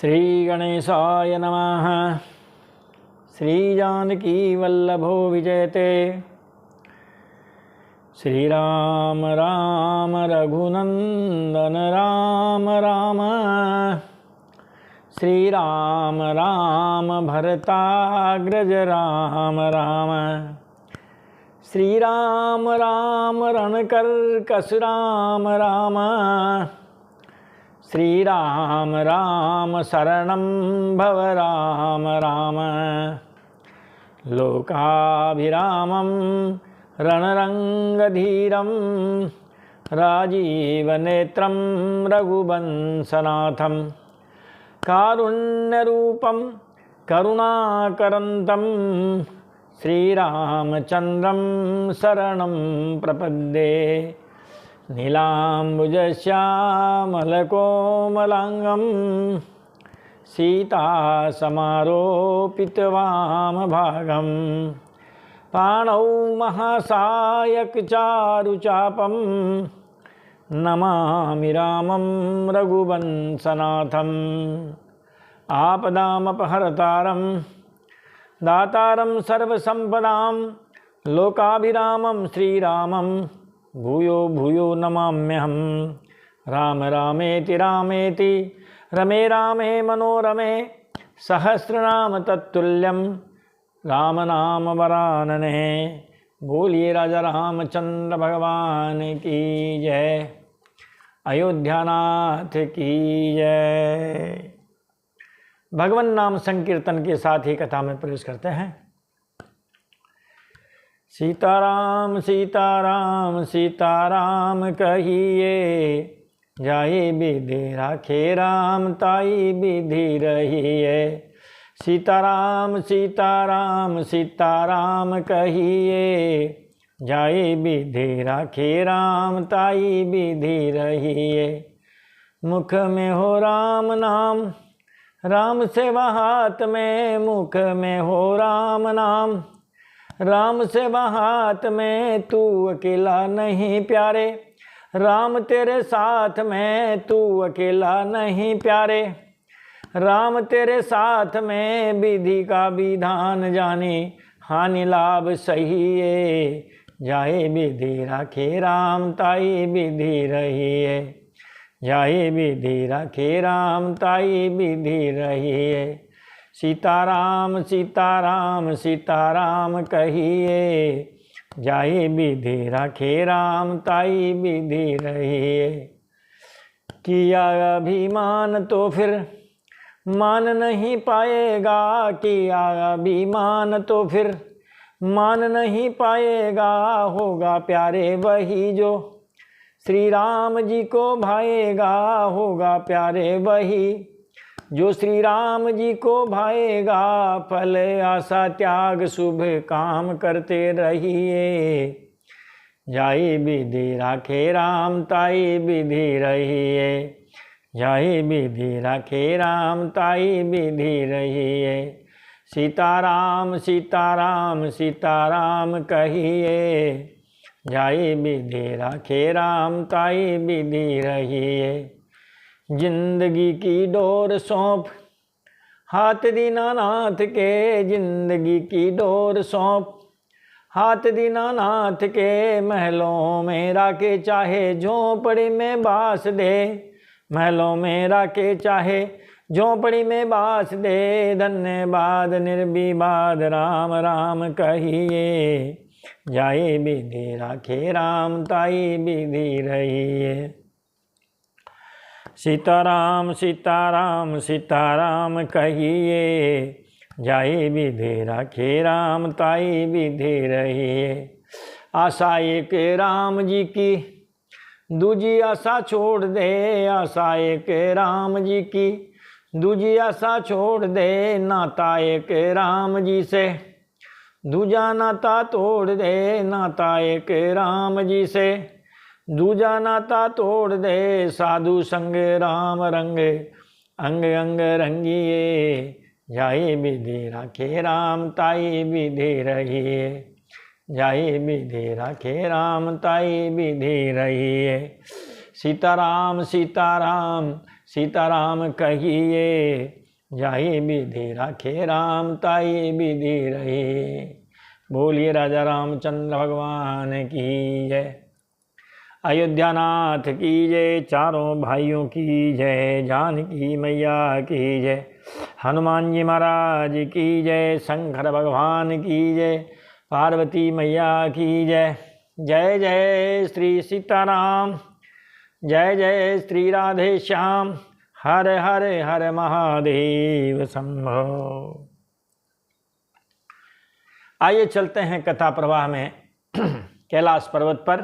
श्री गणेशाय नमः। श्री जानकी वल्लभो विजयते। श्री राम राम रघुनंदन राम राम। श्री राम राम भरताग्रज राम राम। श्री राम राम रणकर्कश राम राम। श्री राम राम शरणं भव राम राम। लोकाभिरामं रणरंगधीरं राजीवनेत्रं रघुवंशनाथं। कारुण्यरूपं करुणाकरन्तं श्रीरामचन्द्रं शरणं प्रपद्ये। नीलाम्बुजश्यामलकोमलाङ्गं सीतासमारोपितवामभागं। पाणौ महासायकचारुचापं नमामि रामं रघुवंशनाथम्। आपदामपहर्तारं दातारं सर्वसम्पदां लोकाभिरामं श्रीरामं भूयो भूयो नमाम्यहम्। राम रामेति रामेति रमे रामे मनोरमे सहस्रनाम तत्तुल्यं राम नाम वरानने। बोलिए राजा रामचंद्र भगवान की जय। अयोध्यानाथ की जय। भगवान नाम संकीर्तन के साथ ही कथा में प्रवेश करते हैं। सीताराम सीताराम सीताराम कहिए, जाए विधि राखे राम ताई विधि रहिए। सीताराम सीताराम सीताराम कहिए, जाए विधि राखे राम ताई विधि रहिए। मुख में हो राम नाम, राम सेवा हाथ में। मुख में हो राम नाम, राम सेवा हाथ में। तू अकेला नहीं प्यारे, राम तेरे साथ में। तू अकेला नहीं प्यारे, राम तेरे साथ में। विधि का विधान जाने, हानि लाभ सही है। जाए विधि राखे राम ताई विधि रहिए। जाए विधि राखे राम ताई विधि रहिए। सीताराम सीताराम सीताराम कहिए, जाए विधि राखे राम ताई विधि रहिए। किया अभिमान तो फिर मान नहीं पाएगा। किया अभिमान तो फिर मान नहीं पाएगा। होगा प्यारे वही जो श्री राम जी को भाएगा। होगा प्यारे वही जो श्री राम जी को भाएगा। फल आशा त्याग शुभ काम करते रहिए। जाए विधि राखे राम ताई विधि रहिए। जाए विधि राखे राम ताई विधि रहिए। सीताराम सीताराम सीताराम कहिए, जाए विधि राखे राम ताई विधि रहिए। जिंदगी की डोर सौंप हाथ दीनानाथ के। जिंदगी की डोर सौंप हाथ दीनानाथ के। महलों में राखे चाहे झोंपड़ी में बास दे। महलों में राखे चाहे झोंपड़ी में बास दे। धन्यवाद निर्विवाद राम राम कहिए। जाए विधि राखे राम ताई विधि रहिए। सीताराम सीताराम सीताराम कहिए, जाए विधि राखे राम ताई विधि रहिए। आशा एक राम जी की, दूजी आशा छोड़ दे। आशा एक राम जी की, दूजी आशा छोड़ दे। नाता एक राम जी से, दूजा नाता तोड़ दे। नाता एक राम जी से, दूजा नाता तोड़ दे। साधु संग राम रंग, अंग अंग रंगिए। जाए विधि राखे राम ताई विधि रहिए। जाए विधि राखे राम ताई विधि रहिए। सीताराम सीताराम सीताराम कहिए, जाहि विधि राखे राम ताहि विधि रहिए। बोलिए राजा रामचंद्र भगवान की जय। अयोध्यानाथ की जय, चारों भाइयों की जय, जानकी मैया की जय, हनुमान जी महाराज की जय, शंकर भगवान की जय, पार्वती मैया की जय। जय जय श्री सीताराम, जय जय श्री राधे श्याम, हर हर हर महादेव शंभो। आइए चलते हैं कथा प्रवाह में कैलाश पर्वत पर,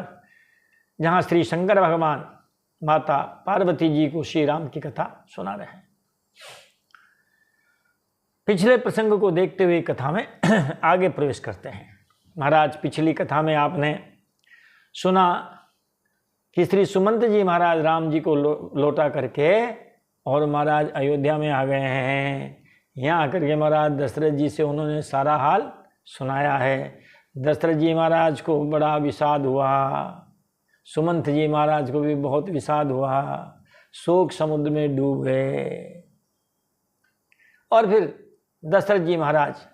जहाँ श्री शंकर भगवान माता पार्वती जी को श्री राम की कथा सुना रहे हैं। पिछले प्रसंग को देखते हुए कथा में आगे प्रवेश करते हैं। महाराज, पिछली कथा में आपने सुना कि श्री सुमंत जी महाराज राम जी को लौटा करके और महाराज अयोध्या में आ गए हैं। यहाँ आकर के महाराज दशरथ जी से उन्होंने सारा हाल सुनाया है। दशरथ जी महाराज को बड़ा विषाद हुआ, सुमंत जी महाराज को भी बहुत विषाद हुआ, शोक समुद्र में डूब गए। और फिर दशरथ जी महाराज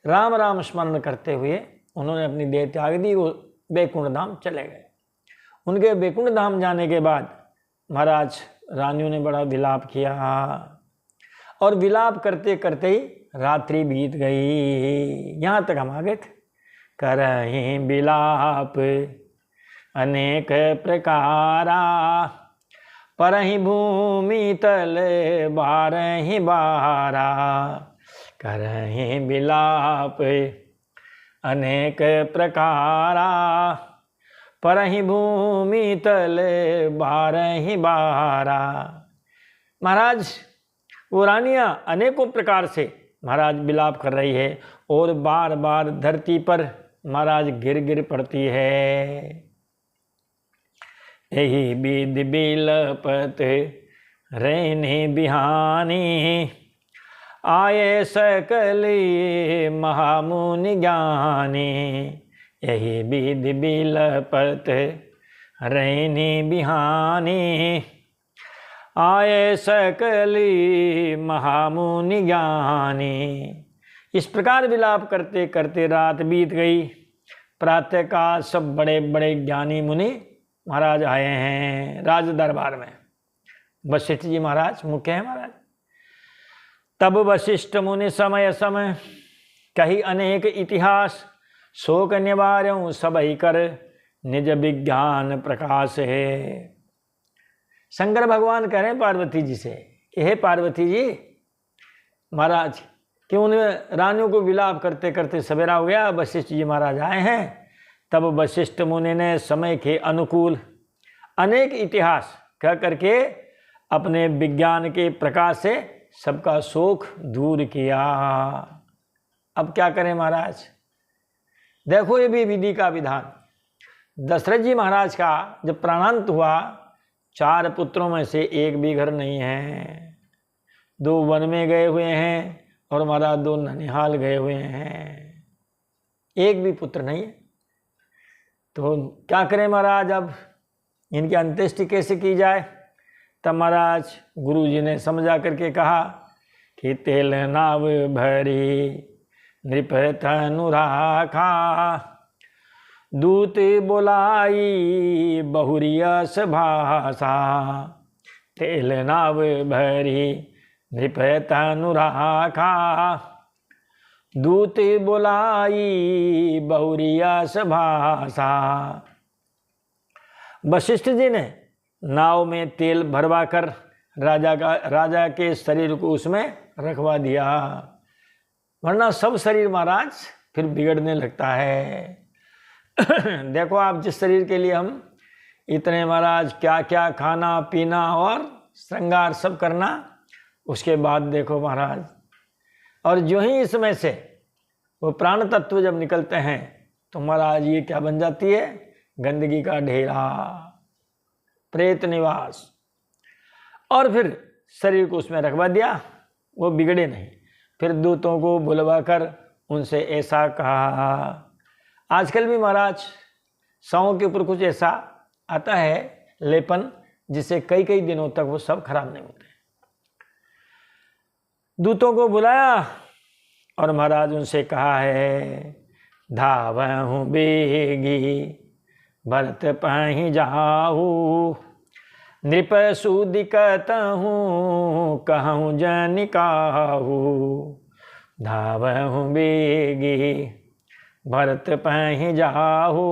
राम राम स्मरण करते हुए उन्होंने अपनी देह त्याग दी, वो बैकुंठ धाम चले गए। उनके बैकुंठ धाम जाने के बाद महाराज रानियों ने बड़ा विलाप किया, और विलाप करते करते ही रात्रि बीत गई। यहाँ तक हम आ गए थे। करहीं विलाप अनेक प्रकारा, परहीं भूमि तल बारहीं बारा। करहीं विलाप अनेक प्रकारा, परहीं भूमि तल बारहीं बारा। महाराज, वो रानियां अनेकों प्रकार से महाराज विलाप कर रही है और बार बार धरती पर महाराज गिर गिर पड़ती है। यही विधि बिलपत रहने बिहानी, आए सकल महामुनि ज्ञानी। यही विधि बिलपत रहने बिहानी, आए सकली महामुनि ज्ञानी। इस प्रकार विलाप करते करते रात बीत गई। प्रातः काल सब बड़े बड़े ज्ञानी मुनि महाराज आए हैं राज दरबार में। वशिष्ठ जी महाराज मुख्य हैं महाराज। तब वशिष्ठ मुनि समय समय कही अनेक इतिहास, शोक निवार्यों सबहि कर निज विज्ञान प्रकाश है। शंकर भगवान कह रहे हैं पार्वती जी से कि हे पार्वती जी महाराज, कि उन रानियों को विलाप करते करते सवेरा हो गया। वशिष्ठ जी महाराज आए हैं। तब वशिष्ठ मुनि ने समय के अनुकूल अनेक इतिहास कह करके अपने विज्ञान के प्रकाश से सबका शोक दूर किया। अब क्या करें महाराज, देखो ये भी विधि का विधान। दशरथ जी महाराज का जब प्राणांत हुआ, 4 पुत्रों में से एक भी घर नहीं है। 2 वन में गए हुए हैं और महाराज 2 ननिहाल गए हुए हैं। एक भी पुत्र नहीं है। तो क्या करें महाराज, अब इनकी अंत्येष्टि कैसे की जाए। तब महाराज गुरु जी ने समझा करके कहा कि तेल नाव भरी नृप तनु राखा, दूत बोलाई बहुरियस भाषा। तेल नाव भरी नृप तनु राखा, दूत बोलाई बहुरियस भाषा। वशिष्ठ जी ने नाव में तेल भरवा कर राजा के शरीर को उसमें रखवा दिया, वरना सब शरीर महाराज फिर बिगड़ने लगता है। देखो आप, जिस शरीर के लिए हम इतने महाराज क्या क्या खाना पीना और श्रृंगार सब करना, उसके बाद देखो महाराज, और जो ही इसमें से वो प्राण तत्व जब निकलते हैं तो महाराज ये क्या बन जाती है, गंदगी का ढेरा, प्रेत निवास। और फिर शरीर को उसमें रखवा दिया, वो बिगड़े नहीं। फिर दूतों को बुलवा कर उनसे ऐसा कहा। आजकल भी महाराज शवों के ऊपर कुछ ऐसा आता है लेपन, जिससे कई कई दिनों तक वो सब खराब नहीं होते। दूतों को बुलाया और महाराज उनसे कहा है, धावहूँ बेगी भरत पहि जाहू, नृप सुदिकत हूँ कहूँ जन काहू, धावहूँ बेगी भरत पहि जाहू,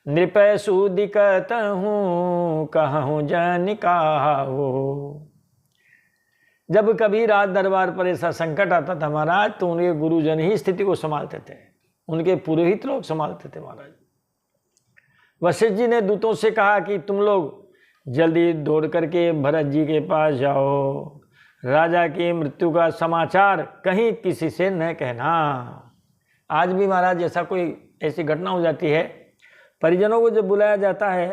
नृप सुदिकत हूँ कहूँ जन काहू। जब कभी राज दरबार पर ऐसा संकट आता था महाराज, तो उनके गुरुजन ही स्थिति को संभालते थे, उनके पुरोहित लोग संभालते थे महाराज। वशिष्ठ जी ने दूतों से कहा कि तुम लोग जल्दी दौड़ करके भरत जी के पास जाओ, राजा की मृत्यु का समाचार कहीं किसी से न कहना। आज भी महाराज ऐसा कोई ऐसी घटना हो जाती है, परिजनों को जब बुलाया जाता है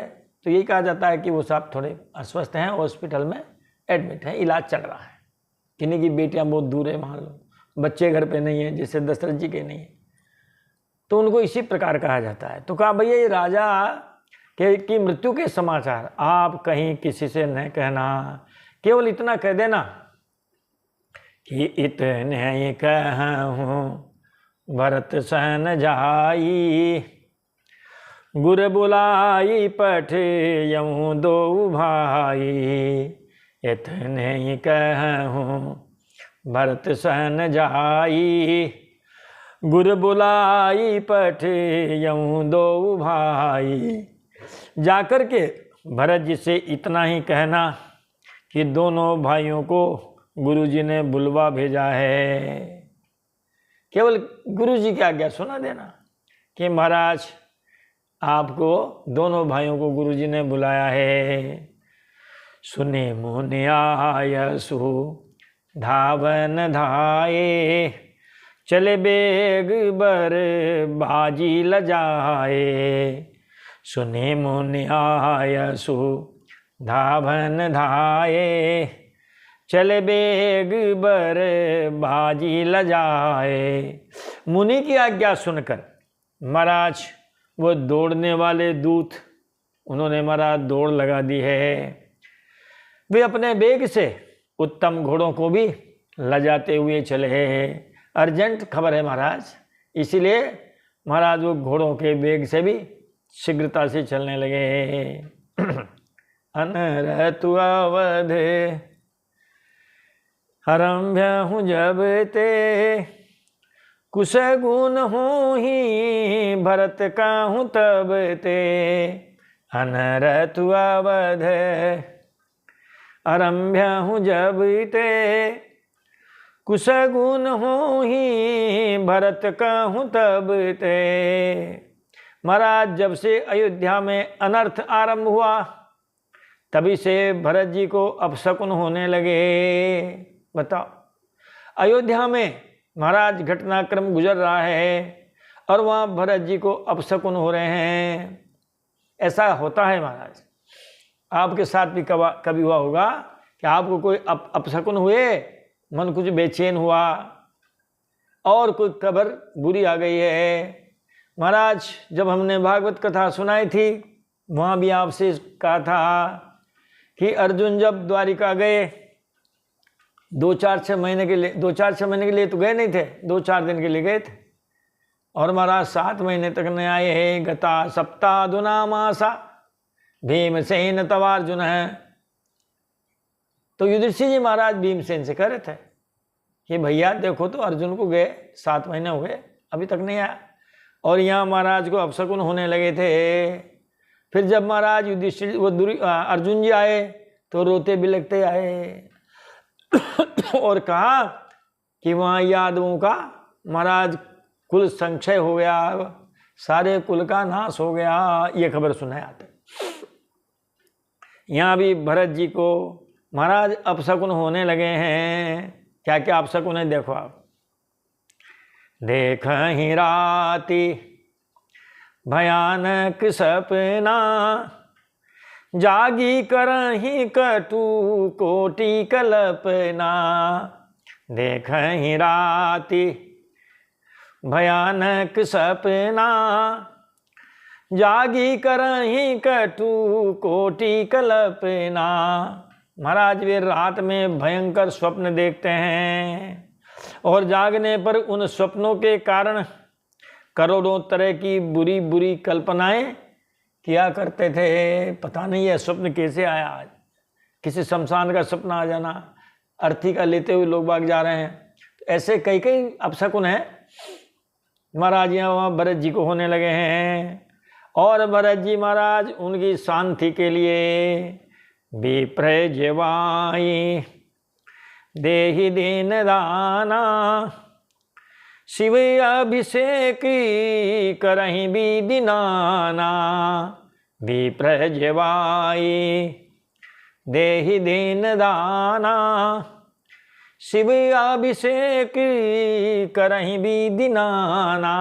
तो यही कहा जाता है कि वो साहब थोड़े अस्वस्थ हैं, हॉस्पिटल में एडमिट हैं, इलाज चल रहा है, किन्हीं की बेटियां बहुत दूर है, मान लो बच्चे घर पे नहीं है, जैसे दशरथ जी के नहीं है, तो उनको इसी प्रकार कहा जाता है। तो कहा भैया ये राजा की मृत्यु के समाचार आप कहीं किसी से न कहना, केवल इतना कह देना कि इतने कहूँ भरत सहन जाई, गुर बुलाई पठ यूँ दो भाई, इतने कहूँ भरत सहन जाई, गुर बुलाई पठ यूँ दो भाई। जाकर के भरत जी से इतना ही कहना कि दोनों भाइयों को गुरुजी ने बुलवा भेजा है। केवल गुरुजी की आज्ञा सुना देना कि महाराज आपको दोनों भाइयों को गुरुजी ने बुलाया है। सुने मुनि आयसु धावन धाये, चले बेग बर बाजी लजाए, सुने मुनि आयसु धावन धाये, चले बेग बर बाजी लजाए। मुनि की आज्ञा सुनकर महाराज वो दौड़ने वाले दूत, उन्होंने महाराज दौड़ लगा दी है। वे अपने बेग से उत्तम घोड़ों को भी लजाते हुए चले हैं। अर्जेंट खबर है महाराज, इसीलिए महाराज वो घोड़ों के बेग से भी शीघ्रता से चलने लगे। अनरतु अवधे आरंभ्य हूँ जब ते, कुश गुण हूँ ही भरत का हूँ तब ते, अनरतु अवधे आरंभ्य हूँ जब ते, कुश गुण हूँ ही भरत का हूँ तब ते। महाराज जब से अयोध्या में अनर्थ आरंभ हुआ तभी से भरत जी को अपशकुन होने लगे। बताओ, अयोध्या में महाराज घटनाक्रम गुजर रहा है और वहाँ भरत जी को अपशकुन हो रहे हैं। ऐसा होता है महाराज, आपके साथ भी कभी हुआ होगा कि आपको कोई अपशकुन हुए, मन कुछ बेचैन हुआ और कोई खबर बुरी आ गई है। महाराज जब हमने भागवत कथा सुनाई थी वहाँ भी आपसे कहा था कि अर्जुन जब द्वारिका गए 2-4-6 महीने के लिए, 2-4-6 महीने के लिए तो गए नहीं थे, 2-4 दिन के लिए गए थे और महाराज 7 महीने तक नहीं आए हैं। गता सप्ताधुना मासा भीमसेन तवार्जुन है। तो युधिष्ठिर जी महाराज भीमसेन से कह रहे थे कि भैया देखो तो अर्जुन को गए 7 महीने हो गए अभी तक नहीं आया, और यहाँ महाराज को अपशकुन होने लगे थे। फिर जब महाराज युधिष्ठिर अर्जुन जी आए तो रोते बिलखते आए और कहा कि वहाँ यादवों का महाराज कुल संक्षय हो गया, सारे कुल का नाश हो गया, ये खबर सुनाए आते। यहाँ भी भरत जी को महाराज अपशकुन होने लगे हैं। क्या क्या अपशकुन है देखो आप। देख ही राती भयानक सपना, जागी करही कटु कोटि कल्पना। देख ही राती भयानक सपना, जागी करहीं कटु कोटि कल्पना। महाराज वे रात में भयंकर स्वप्न देखते हैं और जागने पर उन स्वप्नों के कारण करोड़ों तरह की बुरी बुरी कल्पनाएं किया करते थे। पता नहीं है स्वप्न कैसे आया। आज किसी शमशान का सपना आ जाना, अर्थी का लेते हुए लोग भाग जा रहे हैं, ऐसे कई कई अपशकुन हैं। महाराज यहाँ भरत जी को होने लगे हैं और भरत जी महाराज उनकी शांति के लिए विप्र जेवाई देहि दीन दाना, शिव अभिषेक करहीं विधि नाना। विप्र जेवाई देहि दीन दाना, शिव अभिषेक करहीं विधि नाना।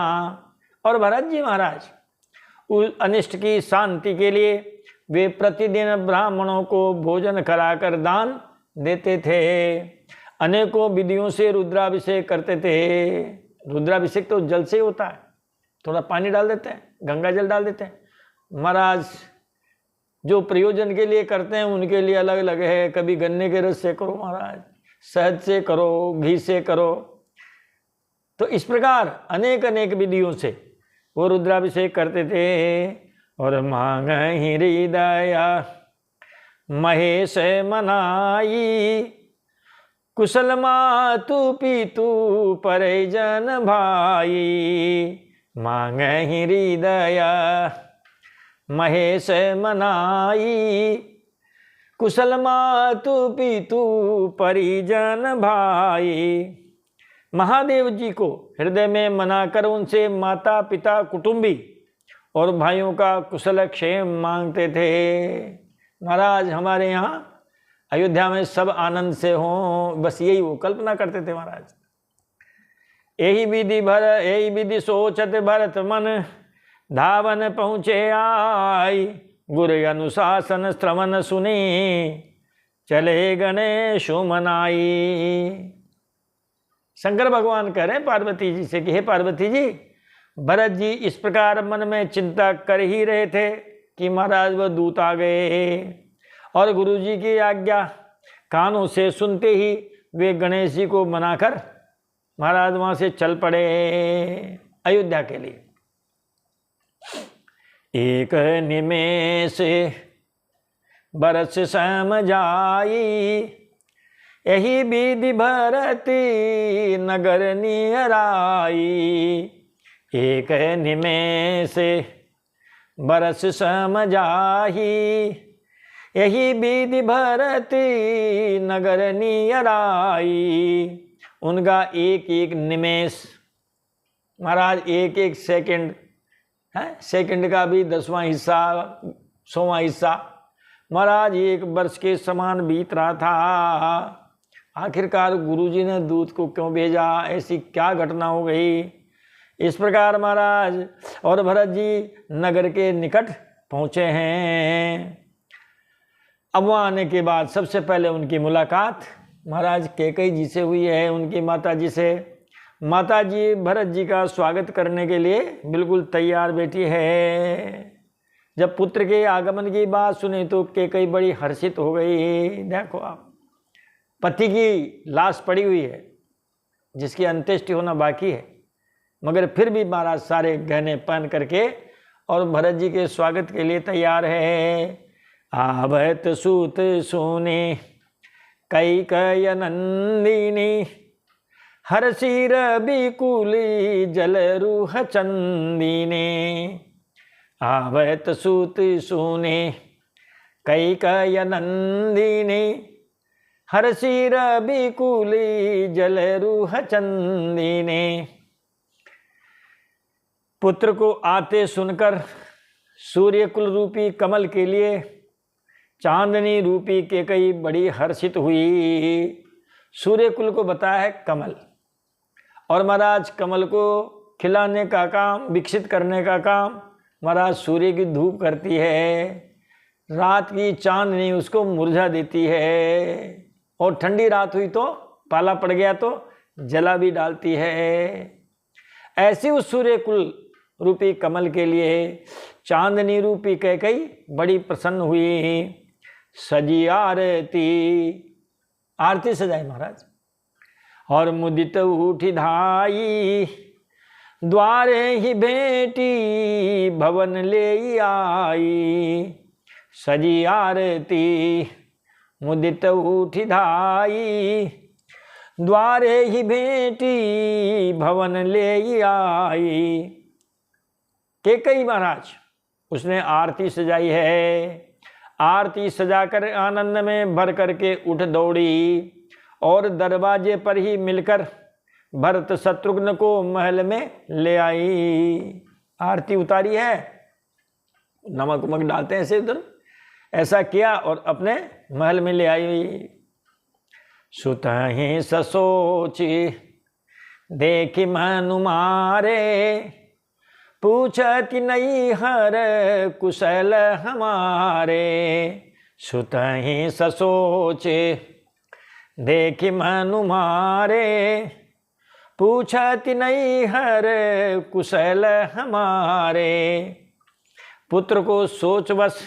और भरत जी महाराज उस अनिष्ट की शांति के लिए वे प्रतिदिन ब्राह्मणों को भोजन कराकर दान देते थे। अनेकों विधियों से रुद्राभिषेक करते थे। रुद्राभिषेक तो जल से ही होता है, थोड़ा पानी डाल देते हैं, गंगा जल डाल देते हैं। महाराज जो प्रयोजन के लिए करते हैं उनके लिए अलग अलग है। कभी गन्ने के रस से करो महाराज, शहद से करो, घी से करो। तो इस प्रकार अनेक अनेक विधियों से वो रुद्राभिषेक करते थे। और मांगहि हृदय महेश मनाई, कुशल मातु पितु परिजन भाई। मांगहि हृदय महेश मनाई, कुशल मातु पितु परिजन भाई। महादेव जी को हृदय में मनाकर उनसे माता पिता कुटुंबी और भाइयों का कुशल क्षेम मांगते थे। महाराज हमारे यहाँ अयोध्या में सब आनंद से हों, बस यही वो कल्पना करते थे महाराज। यही विधि सोचत भरत मन, धावन पहुँचे आई। गुरु अनुशासन श्रवण सुनी, चले गणेश मनाई। शंकर भगवान कह रहे हैं पार्वती जी से कि हे पार्वती जी, भरत जी इस प्रकार मन में चिंता कर ही रहे थे कि महाराज वह दूत आ गए और गुरु जी की आज्ञा कानों से सुनते ही वे गणेश जी को मनाकर महाराज वहाँ से चल पड़े अयोध्या के लिए। एक निमेष बरस समझाई, यही विधि भरती नगर नियराई। एक निमेष बरस समझाही, यही विधि भरती नगर नियराई। उनका एक एक निमेष महाराज, एक एक सेकंड है, सेकंड का भी 10वां हिस्सा 100वां हिस्सा महाराज एक वर्ष के समान बीत रहा था। आखिरकार गुरुजी ने दूत को क्यों भेजा, ऐसी क्या घटना हो गई। इस प्रकार महाराज और भरत जी नगर के निकट पहुँचे हैं। अब वहाँ आने के बाद सबसे पहले उनकी मुलाकात महाराज कैकेयी जी से हुई है, उनकी माता जी से। माता जी भरत जी का स्वागत करने के लिए बिल्कुल तैयार बैठी है। जब पुत्र के आगमन की बात सुनी तो कैकेयी बड़ी हर्षित हो गई। देखो आप, पति की लाश पड़ी हुई है जिसकी अंत्येष्टि होना बाकी है, मगर फिर भी महाराज सारे गहने पहन करके और भरत जी के स्वागत के लिए तैयार है। आवत सूत सोने कैकेयी नंदिनी, हर सिर बिकुली जल रूह चंदिने। आवत सूत सोने कैकेयी नंदिनी, हर सिर बिकुली जल रूह चंदिने। पुत्र को आते सुनकर सूर्यकुल रूपी कमल के लिए चांदनी रूपी कैकेयी बड़ी हर्षित हुई। सूर्यकुल को बताया है कमल, और महाराज कमल को खिलाने का काम, विकसित करने का काम महाराज सूर्य की धूप करती है। रात की चांदनी उसको मुरझा देती है, और ठंडी रात हुई तो पाला पड़ गया तो जला भी डालती है। ऐसी उस सूर्यकुल रूपी कमल के लिए चांदनी रूपी कैकई बड़ी प्रसन्न हुई। सजी आरती, आरती सजाई महाराज। और मुदित उठी धाई, द्वारे ही बेटी भवन ले आई। सजी आरती मुदित उठी धाई, द्वारे ही बेटी भवन ले आई। कैकेयी महाराज उसने आरती सजाई है। आरती सजाकर आनंद में भर करके उठ दौड़ी और दरवाजे पर ही मिलकर भरत शत्रुघ्न को महल में ले आई। आरती उतारी है, नमक उमक डालते हैं ऐसे उधर, ऐसा किया और अपने महल में ले आई। सुतहि ससोची देखी मनु मारे, पूछती नहीं हर कुशल हमारे। सुतहि ससोचे देखी मनु मारे, पूछती नहीं हर कुशल हमारे। पुत्र को सोचवश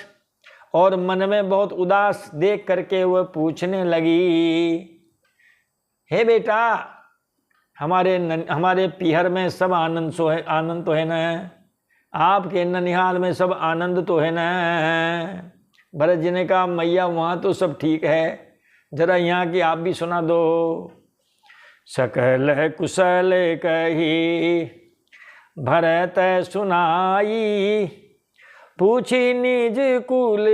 और मन में बहुत उदास देख करके वह पूछने लगी, हे बेटा, हमारे पीहर में सब आनंद तो है ना, आपके ननिहाल में सब आनंद तो है ना। भरत जी ने कहा, मैया वहाँ तो सब ठीक है, जरा यहाँ की आप भी सुना दो। सकल कुशल कही भरत सुनाई, पूछी निज कुल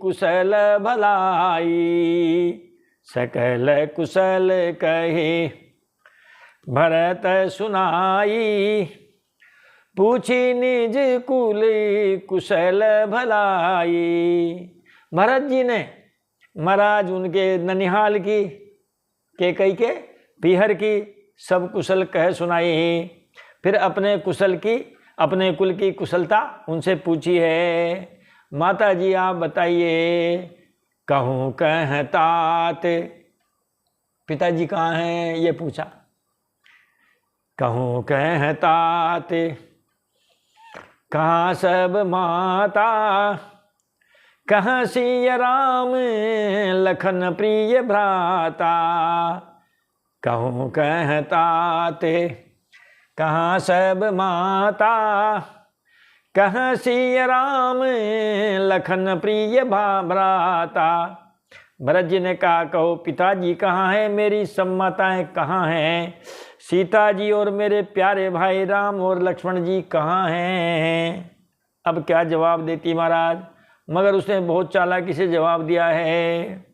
कुशल भलाई। सकल कुशल कही भरत सुनाई, पूछी निज कुल कुशल भलाई। भरत जी ने महाराज उनके ननिहाल की, कैकेयी के पीहर की सब कुशल कह सुनाई। फिर अपने कुशल की, अपने कुल की कुशलता उनसे पूछी है। माता जी आप बताइए, कहूँ कह तात, पिताजी कहाँ हैं ये पूछा। कहूँ कह तात कहाँ सब माता, कहाँ सिया राम लखन प्रिय भ्राता। कहूँ कह तात कहाँ सब माता, कहाँ सिया राम लखन प्रिय भ्राता। भरत जी ने कहा, कहो पिताजी कहाँ हैं, मेरी सब माताएं कहाँ हैं, सीता जी और मेरे प्यारे भाई राम और लक्ष्मण जी कहाँ हैं। अब क्या जवाब देती महाराज, मगर उसने बहुत चालाकी से जवाब दिया है।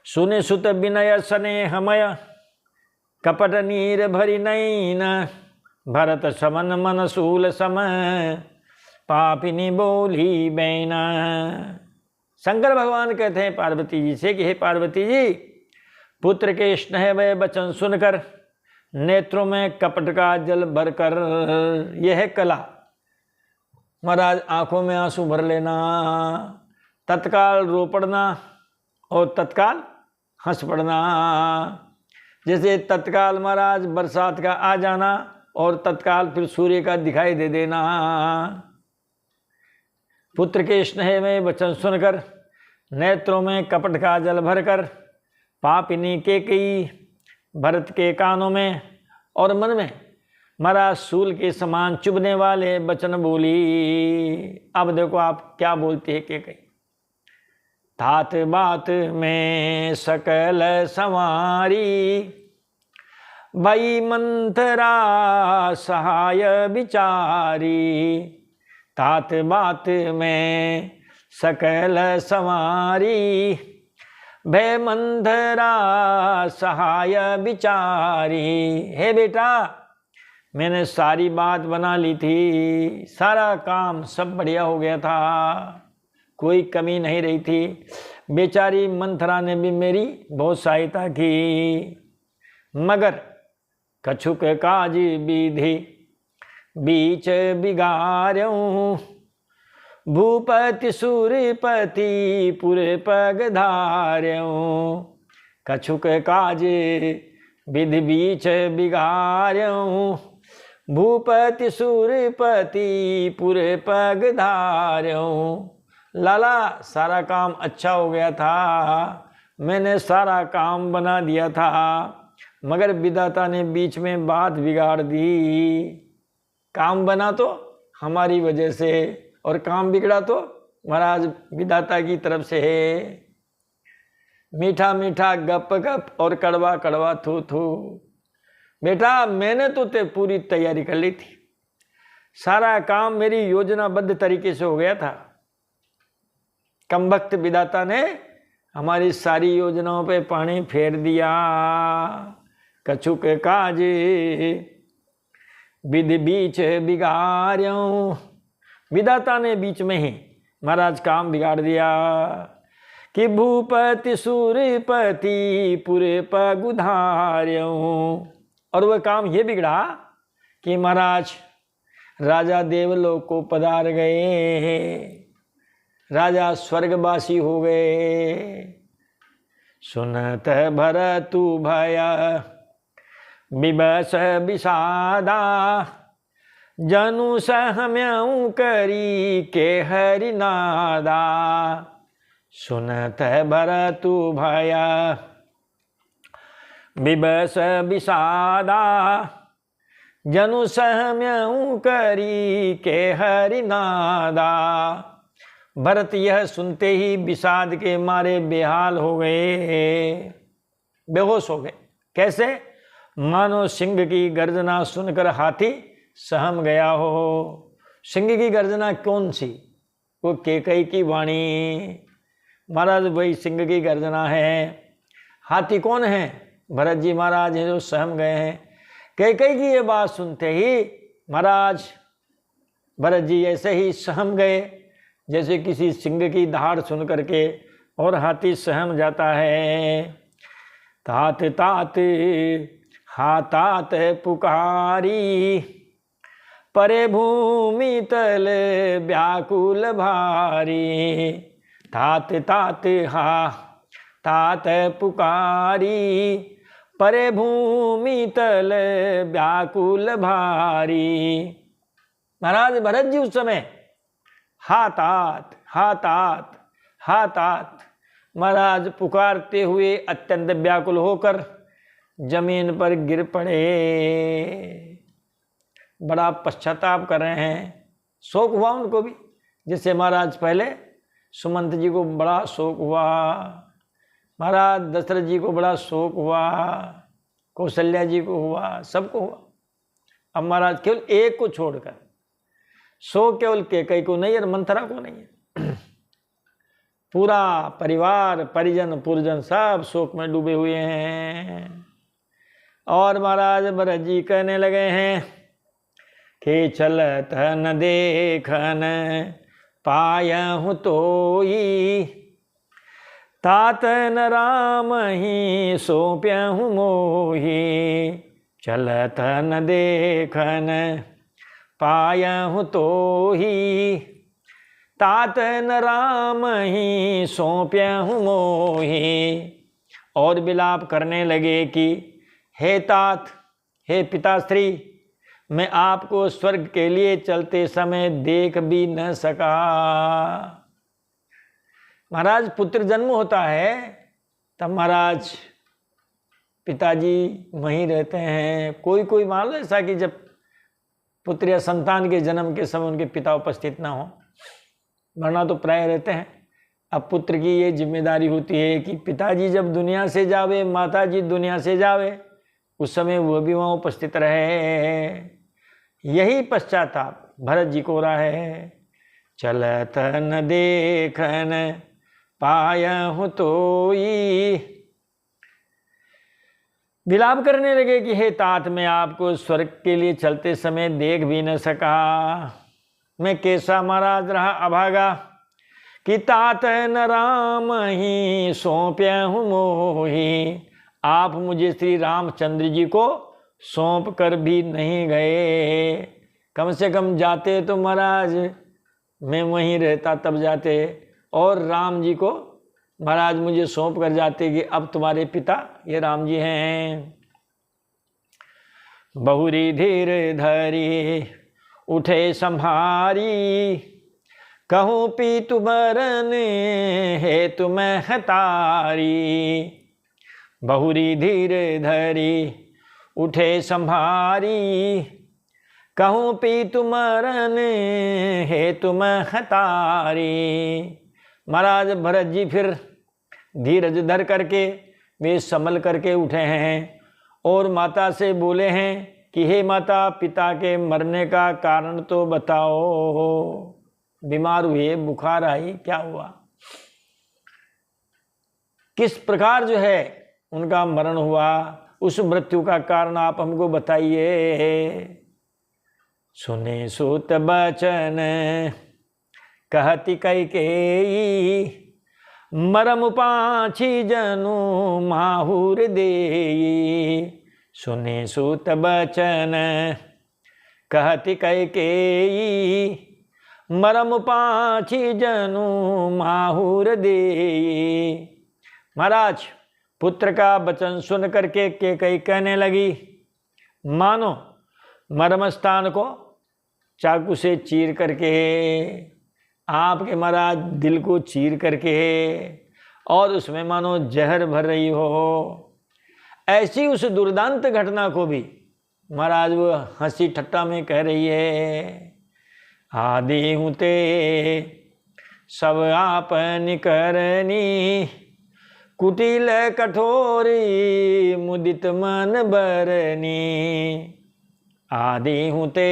सुने सुत विनय स्नेहमय, कपट नीर भरी नैन, भरत समन मन सूल सम, पापिनी बोली बैना। शंकर भगवान कहते हैं पार्वती जी से कि हे पार्वती जी, पुत्र के स्नेह व वचन सुनकर नेत्रों में कपट का जल भरकर, यह है कला महाराज, आंखों में आंसू भर लेना, तत्काल रो पड़ना और तत्काल हंस पड़ना। जैसे तत्काल महाराज बरसात का आ जाना और तत्काल फिर सूर्य का दिखाई दे देना। पुत्र के स्नेह में वचन सुनकर नेत्रों में कपट का जल भरकर, पापिनी कैकेयी भरत के कानों में और मन में महाराज सूल के समान चुभने वाले वचन बोली। अब देखो आप क्या बोलती है कैकेयी। तात बात में सकल संवारी, भई मंथरा सहाय विचारी। तात बात में सकल संवारी, भय मंथरा सहाय विचारी। हे बेटा, मैंने सारी बात बना ली थी, सारा काम सब बढ़िया हो गया था, कोई कमी नहीं रही थी। बेचारी मंथरा ने भी मेरी बहुत सहायता की, मगर कछुक काज विधि बीच बिगाड़ूं, भूपति सूर्यपति पुर पग धार्यूं। कछुक काज विधि बीच बिगाड़ूं, भूपति सूरपति पुर पग धार्यों। लाला सारा काम अच्छा हो गया था, मैंने सारा काम बना दिया था, मगर विधाता ने बीच में बात बिगाड़ दी। काम बना तो हमारी वजह से और काम बिगड़ा तो महाराज विधाता की तरफ से है। मीठा मीठा गप गप और कड़वा कड़वा थू थू। बेटा मैंने तो पूरी तैयारी कर ली थी, सारा काम मेरी योजनाबद्ध तरीके से हो गया था। कमबख्त विधाता ने हमारी सारी योजनाओं पे पानी फेर दिया। कछुक काज विधि बीच बिगाड़्यों। विधाता ने बीच में ही महाराज काम बिगाड़ दिया कि भूपति सूरपति पुरे पग उधार्यों। और वह काम ये बिगड़ा कि महाराज राजा देवलोक को पधार गए, राजा स्वर्गवासी हो गए। सुनत भरतु भय विबस विषादा, जनु सहम्यऊ करी के हरिनादा। सुनत भरतु भय विबस विषादा, जनु सहम्यऊ करी के हरिनादा। भरत यह सुनते ही विषाद के मारे बेहाल हो गए, बेहोश हो गए। कैसे? मानो सिंह की गर्जना सुनकर हाथी सहम गया हो। सिंह की गर्जना कौन सी? वो कैकई की वाणी। महाराज वही सिंह की गर्जना है। हाथी कौन है? भरत जी महाराज हैं जो सहम गए हैं। कैकई की ये बात सुनते ही महाराज भरत जी ऐसे ही सहम गए जैसे किसी सिंह की दहाड़ सुन करके और हाथी सहम जाता है। तात तात हातात पुकारी, परे भूमि तल व्याकुल भारी। तात तात हा तात पुकारी, परे भूमि तल व्याकुल भारी। महाराज भरत जी उस समय हातात हातात हातात महाराज पुकारते हुए अत्यंत व्याकुल होकर जमीन पर गिर पड़े। बड़ा पश्चाताप कर रहे हैं। शोक हुआ उनको भी, जिससे महाराज पहले सुमंत जी को बड़ा शोक हुआ, महाराज दशरथ जी को बड़ा शोक हुआ, कौशल्या जी को हुआ, सबको हुआ। अब महाराज केवल एक को छोड़कर शोक केवल कैकई को नहीं और मंथरा को नहीं है। पूरा परिवार परिजन पुरजन सब शोक में डूबे हुए हैं। और महाराज भरत जी कहने लगे हैं कि चलत न देखन पायहु तोई, तात न राम ही सौंप्यहु मोही। चलत न देखन पायहु तोही, तात न राम ही सौंप्यहु मोही। और विलाप करने लगे कि हे तात, हे पिताश्री, मैं आपको स्वर्ग के लिए चलते समय देख भी न सका। महाराज पुत्र जन्म होता है तब महाराज पिताजी वहीं रहते हैं। कोई कोई मान लो ऐसा कि जब पुत्र या संतान के जन्म के समय उनके पिता उपस्थित ना हो, वरना तो प्राय रहते हैं। अब पुत्र की ये जिम्मेदारी होती है कि पिताजी जब दुनिया से जावे, माताजी दुनिया से जावे, उस समय वो भी वहाँ उपस्थित रहे। यही पश्चाताप भरत जी को रहा है। चलत न देखन पायहु तोई। विलाप करने लगे कि हे तात, मैं आपको स्वर्ग के लिए चलते समय देख भी न सका। मैं कैसा महाराज रहा अभागा कि तात न राम ही सौंप्यहु मोही। आप मुझे श्री रामचंद्र जी को सौंप कर भी नहीं गए। कम से कम जाते तो महाराज मैं वहीं रहता तब जाते, और राम जी को महाराज मुझे सौंप कर जाते कि अब तुम्हारे पिता ये राम जी हैं। बहुरी धीर धरी उठे संभारी, कहूँ पीतु मरन हेतु मैं हतारी। बहुरी धीर धरी उठे संभारी, कहूँ पीतु मरन हेतु मैं हतारी। महाराज भरत जी फिर धीरज धर करके वे संभल करके उठे हैं और माता से बोले हैं कि हे माता, पिता के मरने का कारण तो बताओ। बीमार हुए, बुखार आई, क्या हुआ, किस प्रकार जो है उनका मरण हुआ, उस मृत्यु का कारण आप हमको बताइए। सुने सूत बचन कहती कैकेयी, मरम पाछी जनु माहुर देई। सुने सूत बचन कहती कैकेयी, मरम पाछी जनु माहुर देई। महाराज पुत्र का वचन सुन करके कैकेयी कहने लगी, मानो मर्म स्थान को चाकू से चीर करके, आपके महाराज दिल को चीर करके और उसमें मानो जहर भर रही हो। ऐसी उस दुर्दांत घटना को भी महाराज वो हंसी ठट्टा में कह रही है। आदि हूँ ते सब आपन करनी, कुटिल कठोरी मुदित मन बरनी। आदि हूँ ते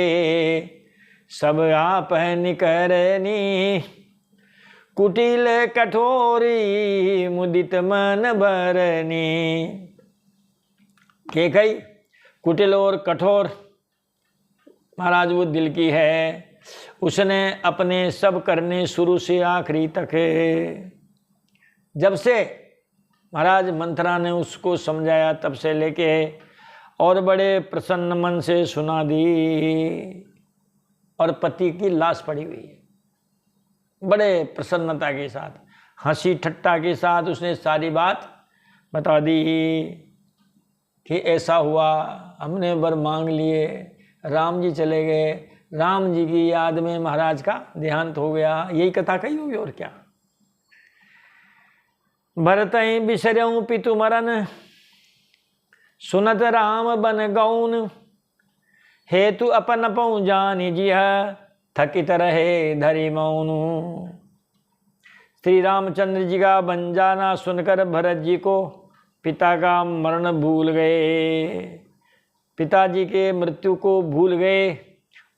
सब आपन करनी, कुटिल कठोरी मुदित मन बरनी। कैकेयी कुटिल और कठोर महाराज वो दिल की है। उसने अपने सब करने शुरू से आखिरी तक, जब से महाराज मंथरा ने उसको समझाया तब से लेके और बड़े प्रसन्न मन से सुना दी। और पति की लाश पड़ी हुई है, बड़े प्रसन्नता के साथ, हंसी ठट्टा के साथ उसने सारी बात बता दी कि ऐसा हुआ, हमने वर मांग लिए, राम जी चले गए, राम जी की याद में महाराज का देहांत हो गया। यही कथा कही होगी और क्या। भरतई बिसरऊं पितु मरन, सुनत राम बन गौन। हेतु अपन पऊ जानि जिह, थकित रहे धरि मौन। श्री रामचंद्र जी का बन जाना सुनकर भरत जी को पिता का मरण भूल गए, पिताजी के मृत्यु को भूल गए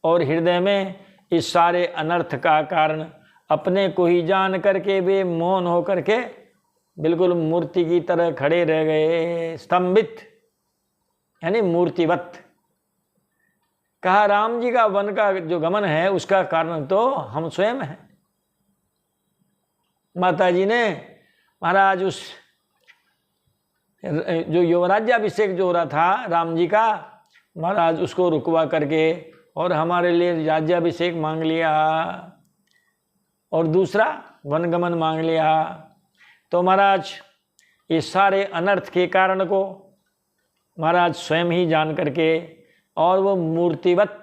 और हृदय में इस सारे अनर्थ का कारण अपने को ही जान करके वे मौन होकर के बिल्कुल मूर्ति की तरह खड़े रह गए, स्तंभित यानी मूर्तिवत। कहा राम जी का वन का जो गमन है उसका कारण तो हम स्वयं हैं। माता जी ने महाराज उस जो युवराज्याभिषेक जो हो रहा था राम जी का, महाराज उसको रुकवा करके और हमारे लिए राज्याभिषेक मांग लिया और दूसरा वनगमन मांग लिया। तो महाराज इस सारे अनर्थ के कारण को महाराज स्वयं ही जान करके और वो मूर्तिवत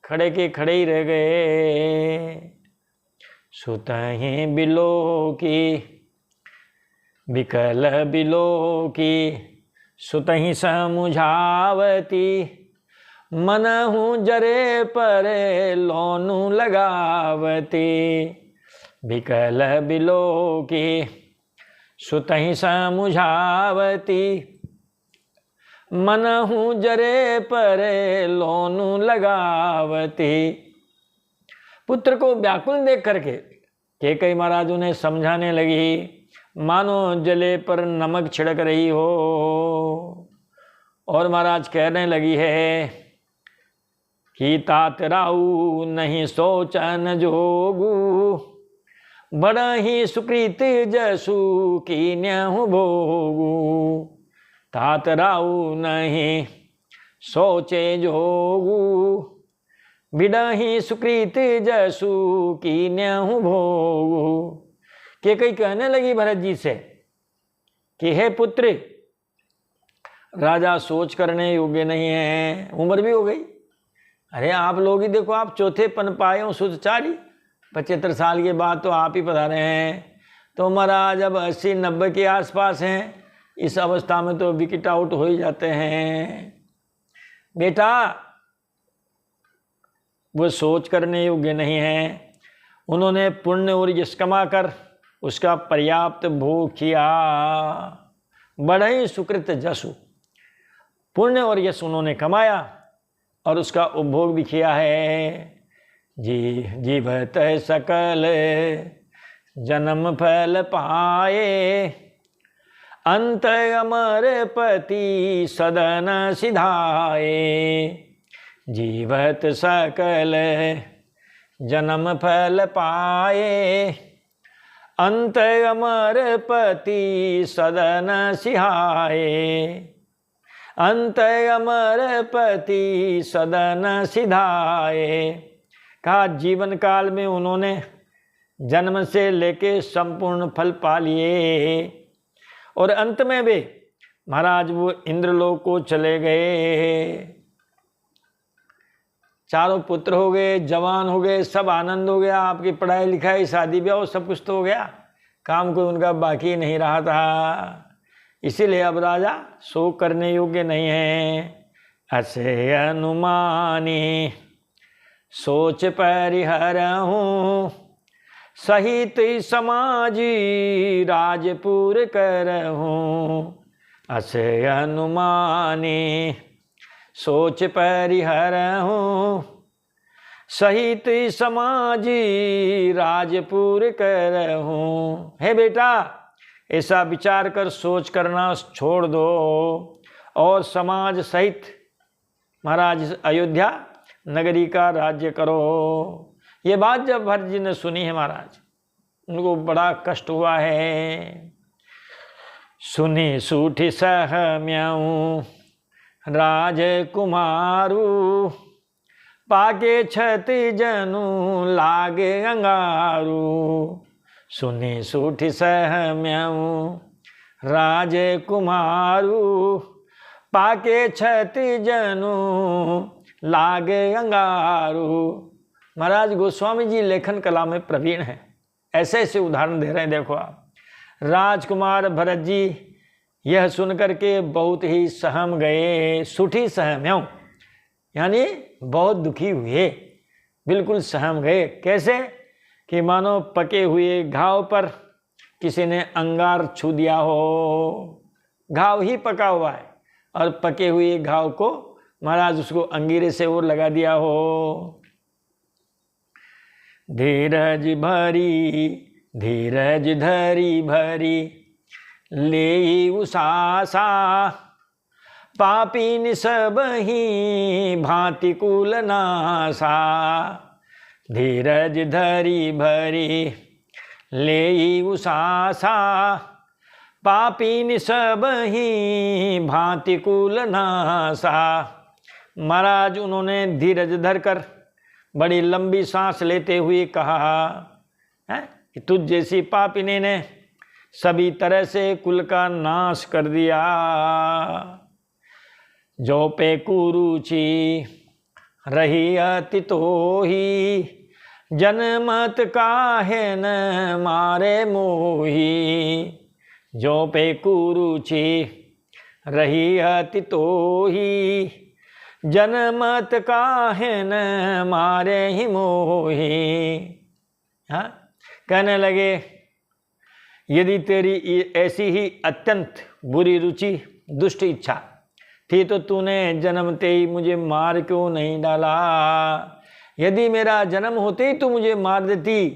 खड़े के खड़े ही रह गए। सुतहि बिलो की बिकल बिलो की, सुतहि समुझावती, मनहु जरे पर लोनु लगावती। बिकल बिलो की सुतहि समुझावती, मनहु जरे पर लोनु लगावती। पुत्र को व्याकुल देख करके कैकेयी महाराज उन्हें समझाने लगी, मानो जले पर नमक छिड़क रही हो। और महाराज कहने लगी है कि तात राऊ नहीं सोचन जोगू, बड़ा ही सुकृत जसु कीन्यहु भोगू। तात राऊ नहीं सोचे जोगू, बिड़ा ही सुकृत जसु कीन्यहु भोगू। कैकेयी कहने लगी भरत जी से कि हे पुत्र, राजा सोच करने योग्य नहीं है, उम्र भी हो गई। अरे आप लोग ही देखो, आप चौथे पन पाए हो सुचारी, 75 साल के बाद तो आप ही पधारे हैं। तो महाराज अब 80-90 के आसपास हैं, इस अवस्था में तो विकेट आउट हो ही जाते हैं। बेटा वो सोच करने योग्य नहीं है। उन्होंने पुण्य और यश कमा कर उसका पर्याप्त भोग किया, बड़ा ही सुकृत जसु। पुण्य और यश उन्होंने कमाया और उसका उपभोग भी किया है। जीवत सकल जन्म फल पाए, अंत अमर पति सदन सिधाए। जीवत सकल जन्म फल पाए, अंत अमर पति सदन सिहाए। अंत अमर पति सदन सिधाए। कहा जीवन काल में उन्होंने जन्म से लेके संपूर्ण फल पा लिए और अंत में वे महाराज वो इंद्रलोक को चले गए। चारों पुत्र हो गए, जवान हो गए, सब आनंद हो गया, आपकी पढ़ाई लिखाई शादी ब्याह सब कुछ तो हो गया, काम कोई उनका बाकी नहीं रहा था। इसीलिए अब राजा शोक करने योग्य नहीं है। असे अनुमानी सोच परिहरहूँ, सहित समाजी राजपुर करहूँ। असे अनुमानी सोच परिहरहूँ, सहित समाजी राजपुर करहूँ। हे बेटा ऐसा विचार कर सोच करना छोड़ दो और समाज सहित महाराज अयोध्या नगरी का राज्य करो। ये बात जब भरत जी ने सुनी है महाराज, उनको बड़ा कष्ट हुआ है। सुनी सूठी सहम्यऊ राजकुमारू, पाके छति जनु लागे अंगारू। सुनी सूठी सहम्यऊ राजकुमारू, पाके छति जनु लागे अंगारू। महाराज गोस्वामी जी लेखन कला में प्रवीण हैं, ऐसे ऐसे उदाहरण दे रहे हैं। देखो आप, राजकुमार भरत जी यह सुनकर के बहुत ही सहम गए। सुठी सहम्यऊ यानी बहुत दुखी हुए, बिल्कुल सहम गए। कैसे कि मानो पके हुए घाव पर किसी ने अंगार छू दिया हो। घाव ही पका हुआ है और पके हुए घाव को महाराज उसको अंगीरे से और लगा दिया हो। धीरज भरी धीरज धरी भरी ले उसासा, पापी निसब ही भांति कुल नासा। धीरज धरी भरी ले उसासा, पापी निसब ही भांति कुल नासा। महाराज उन्होंने धीरज धरकर बड़ी लंबी सांस लेते हुए कहा है कि तुझ जैसी पापिनी ने सभी तरह से कुल का नाश कर दिया। जो पे कुरुचि रही अति तो ही, जनमत काहे न मारे मोही। जो पे कुरुचि रही अति तो ही, जनमत काहे न मारे ही मोही। हाँ, कहने लगे यदि तेरी ऐसी ही अत्यंत बुरी रुचि दुष्ट इच्छा थी तो तूने जन्मते ही मुझे मार क्यों नहीं डाला। यदि मेरा जन्म होते ही तू मुझे मार देती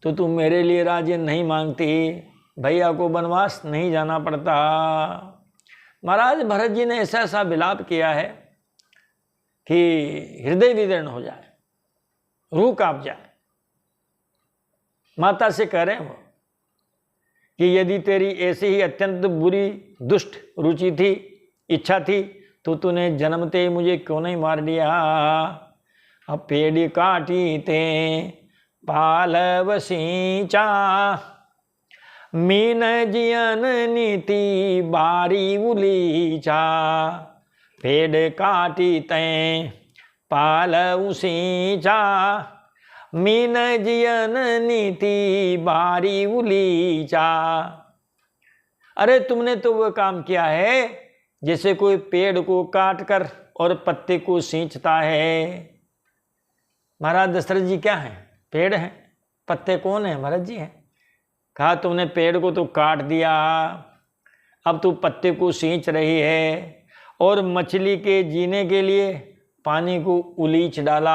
तो तू मेरे लिए राज्य नहीं मांगती, भैया को वनवास नहीं जाना पड़ता। महाराज भरत जी ने ऐसा ऐसा विलाप किया है कि हृदय विदीर्ण हो जाए, रूह कांप जाए। माता से कह रहे हैं वो कि यदि तेरी ऐसी ही अत्यंत बुरी दुष्ट रुचि थी, इच्छा थी, तो तूने जन्मते ही मुझे क्यों नहीं मार दिया। अब पेड़ काटी ते पालव सींचा, मीन जियन नीति बारी उलीचा, पेड़ काटी तैं पाल उसीचा, मीन जियन नीति बारी उलीचा। अरे तुमने तो वो काम किया है जैसे कोई पेड़ को काट कर और पत्ते को सींचता है। महाराज दशरथ जी क्या है? पेड़ हैं। पत्ते कौन है? भरत जी हैं। कहा तुमने पेड़ को तो काट दिया, अब तू पत्ते को सींच रही है और मछली के जीने के लिए पानी को उलीच डाला।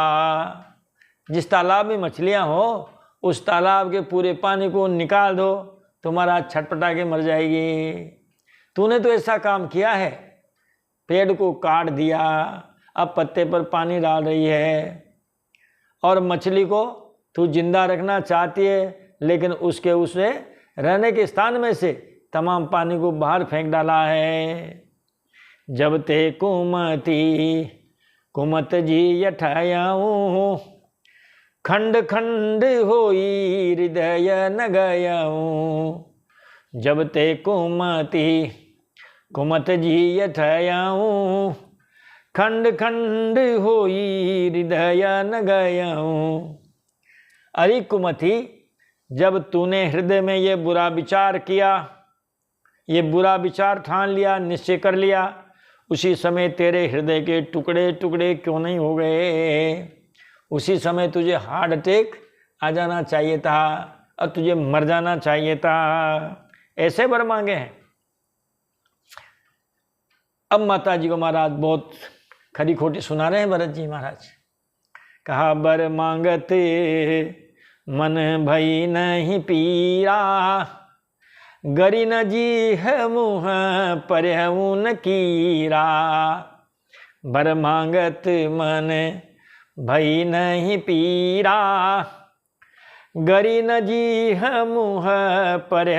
जिस तालाब में मछलियां हो उस तालाब के पूरे पानी को निकाल दो, तुम्हारा छटपटा के मर जाएगी। तूने तो ऐसा काम किया है, पेड़ को काट दिया, अब पत्ते पर पानी डाल रही है, और मछली को तू जिंदा रखना चाहती है लेकिन उसे रहने के स्थान में से तमाम पानी को बाहर फेंक डाला है। जब ते कुमति कुमत जी यठायाऊँ, खंड खंड होई हृदय न गयाऊँ। जब ते कुमति कुमत जी यठायाऊँ, खंड खंड होई हृदय न गयाऊँ। अरे कुमति, जब तूने हृदय में ये बुरा विचार किया, ये बुरा विचार ठान लिया, निश्चय कर लिया, उसी समय तेरे हृदय के टुकड़े टुकड़े क्यों नहीं हो गए? उसी समय तुझे हार्ट अटैक आ जाना चाहिए था और तुझे मर जाना चाहिए था। ऐसे वर मांगे हैं। अब माता जी को महाराज बहुत खरी खोटी सुना रहे हैं भरत जी महाराज। कहा बर मांगते मन भई नहीं पीरा, गरी न जी है मुँह पर न कीरा। बर मांगत मन भई नहीं पीरा, गरी न जी है मुँह पर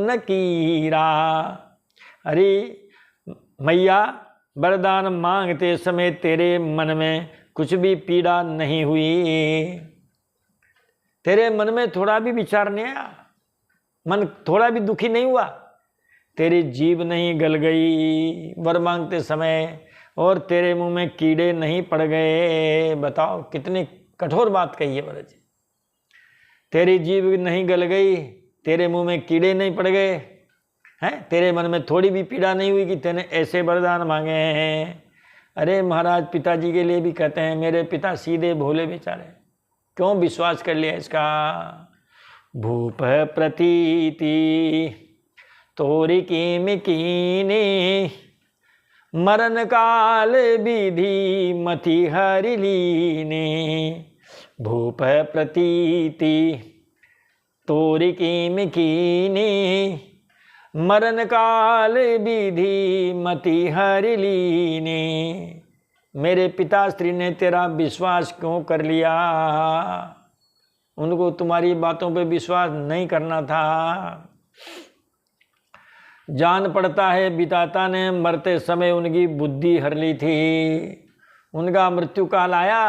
न कीरा। अरे मैया, वरदान मांगते समय तेरे मन में कुछ भी पीड़ा नहीं हुई, तेरे मन में थोड़ा भी विचार नहीं आया, मन थोड़ा भी दुखी नहीं हुआ, तेरी जीभ नहीं गल गई वर मांगते समय, और तेरे मुंह में कीड़े नहीं पड़ गए। बताओ कितनी कठोर बात कही है भरत जी। तेरी जीभ नहीं गल गई, तेरे मुंह में कीड़े नहीं पड़ गए हैं, तेरे मन में थोड़ी भी पीड़ा नहीं हुई कि तेने ऐसे वरदान मांगे हैं। अरे महाराज पिताजी के लिए भी कहते हैं, मेरे पिता सीधे भोले बेचारे, क्यों विश्वास कर लिया इसका। भूप प्रतीति तोरी कीम कीनी, मरण काल विधि मति हरि लीनी। भूप प्रतीति तोरी कीम कीनी, मरण काल विधि मति हरि लीनी। मेरे पिताश्री ने तेरा विश्वास क्यों कर लिया? उनको तुम्हारी बातों पे विश्वास नहीं करना था। जान पड़ता है विधाता ने मरते समय उनकी बुद्धि हर ली थी। उनका मृत्यु काल आया,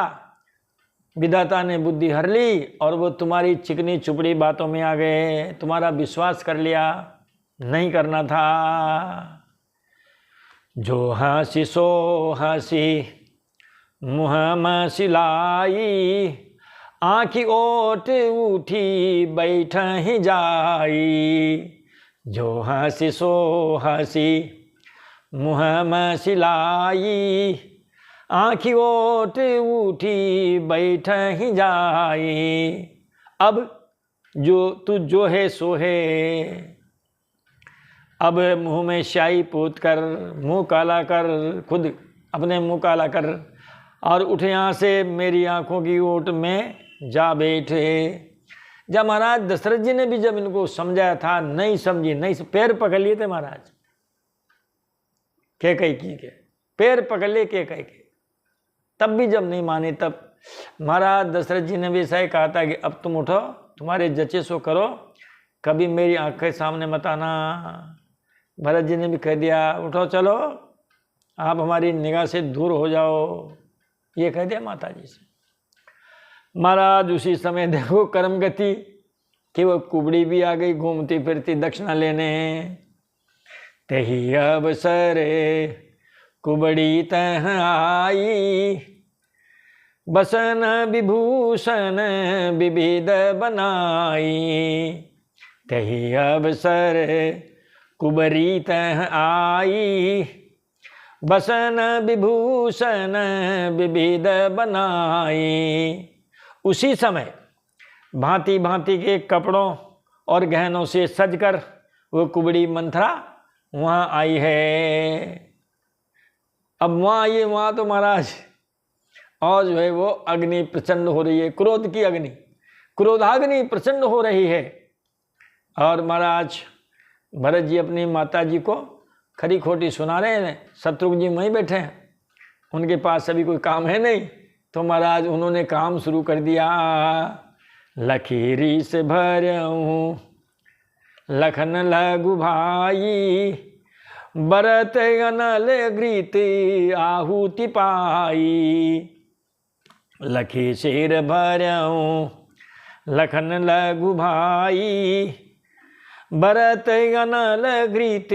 विधाता ने बुद्धि हर ली और वो तुम्हारी चिकनी चुपड़ी बातों में आ गए, तुम्हारा विश्वास कर लिया, नहीं करना था। जो हंसी सो हंसी मुँह में सिलाई, आँखी ओट उठी बैठ ही जाई। जो हंसी सो हंसी मुँह में सिलाई, आँखी ओट उठी बैठ ही जाई। अब जो तू जो है सो है, अब मुँह में स्याही पोत कर, मुँह काला कर, खुद अपने मुँह काला कर और उठ यहाँ से, मेरी आँखों की ओट में जा बैठे। जब महाराज दशरथ जी ने भी जब इनको समझाया था, नहीं समझी, नहीं पैर पकड़ लिए थे महाराज कैकेयी के, पैर पकड़ लिए कैकेयी के, तब भी जब नहीं माने, तब महाराज दशरथ जी ने भी ऐसा ही कहा था कि अब तुम उठो, तुम्हारे जचे सो करो, कभी मेरी आँख के सामने मत आना। भरत जी ने भी कह दिया, उठो चलो, आप हमारी निगाह से दूर हो जाओ, ये कह दिया माता जी से। महाराज उसी समय देखो कर्म गति, कि वो कुबड़ी भी आ गई घूमती फिरती दक्षिणा लेने। तही अवसर कुबड़ी तह आई, बसन विभूषण विविध बनाई। तही अवसर कुबरी तह आई, बसन विभूषण विविध बनाई। उसी समय भांति भांति के कपड़ों और गहनों से सजकर वो कुबड़ी मंथरा वहाँ आई है। अब वहाँ आइए, वहाँ तो महाराज और जो है वो अग्नि प्रचंड हो रही है, क्रोध की अग्नि, क्रोधाग्नि प्रचंड हो रही है। और महाराज भरत जी अपनी माता जी को खरी खोटी सुना रहे हैं। शत्रुघ्न जी वहीं बैठे हैं, उनके पास अभी कोई काम है नहीं, तो महाराज उन्होंने काम शुरू कर दिया। लखीरी से भरऊँ लखन लघु भाई, बरत अनल घृत आहुति पाई। लखी सिर भरऊँ लखन लघु भाई, बरत अनल घृत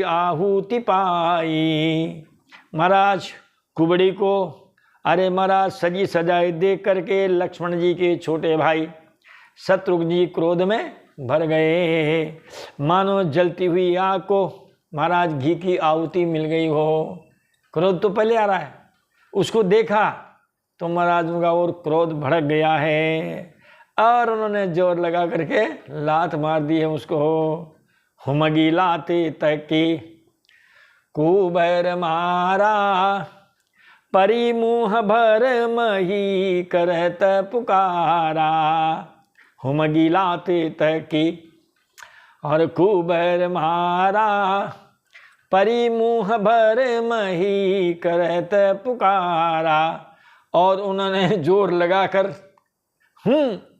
आहुति पाई। महाराज कुबड़ी को अरे महाराज सजी सजाई देख करके लक्ष्मण जी के छोटे भाई शत्रुघ्न जी क्रोध में भर गए। मानो जलती हुई आग को महाराज घी की आहुति मिल गई हो। क्रोध तो पहले आ रहा है, उसको देखा तो महाराज उनका और क्रोध भड़क गया है और उन्होंने जोर लगा करके लात मार दी है उसको। हुमगी लाते तकी कुबर मारा, परिमुह भर मही करत पुकारा। हुमगी लाते तकी और कुबर मारा, परिमुह भर मही करत पुकारा। और उन्होंने जोर लगाकर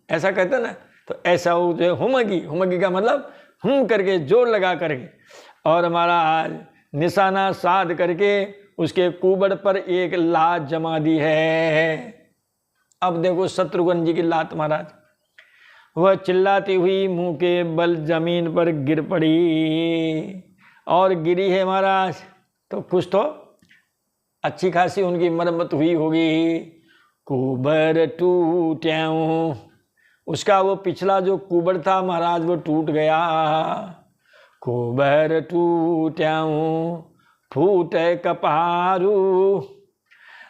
ऐसा कहते ना, तो ऐसा हो जो हुमगी, हुमगी का मतलब करके जोर लगा करके और हमारा निशाना साध करके उसके कुबड़ पर एक लात जमा दी है। अब देखो शत्रुघ्न जी की लात महाराज, वह चिल्लाती हुई मुंह के बल जमीन पर गिर पड़ी और गिरी है महाराज, तो कुछ तो अच्छी खासी उनकी मरम्मत हुई होगी। कुबर टूट्याऊं, उसका वो पिछला जो कुबड़ था महाराज वो टूट गया। कुबर टूट्याऊं फूट कपारू,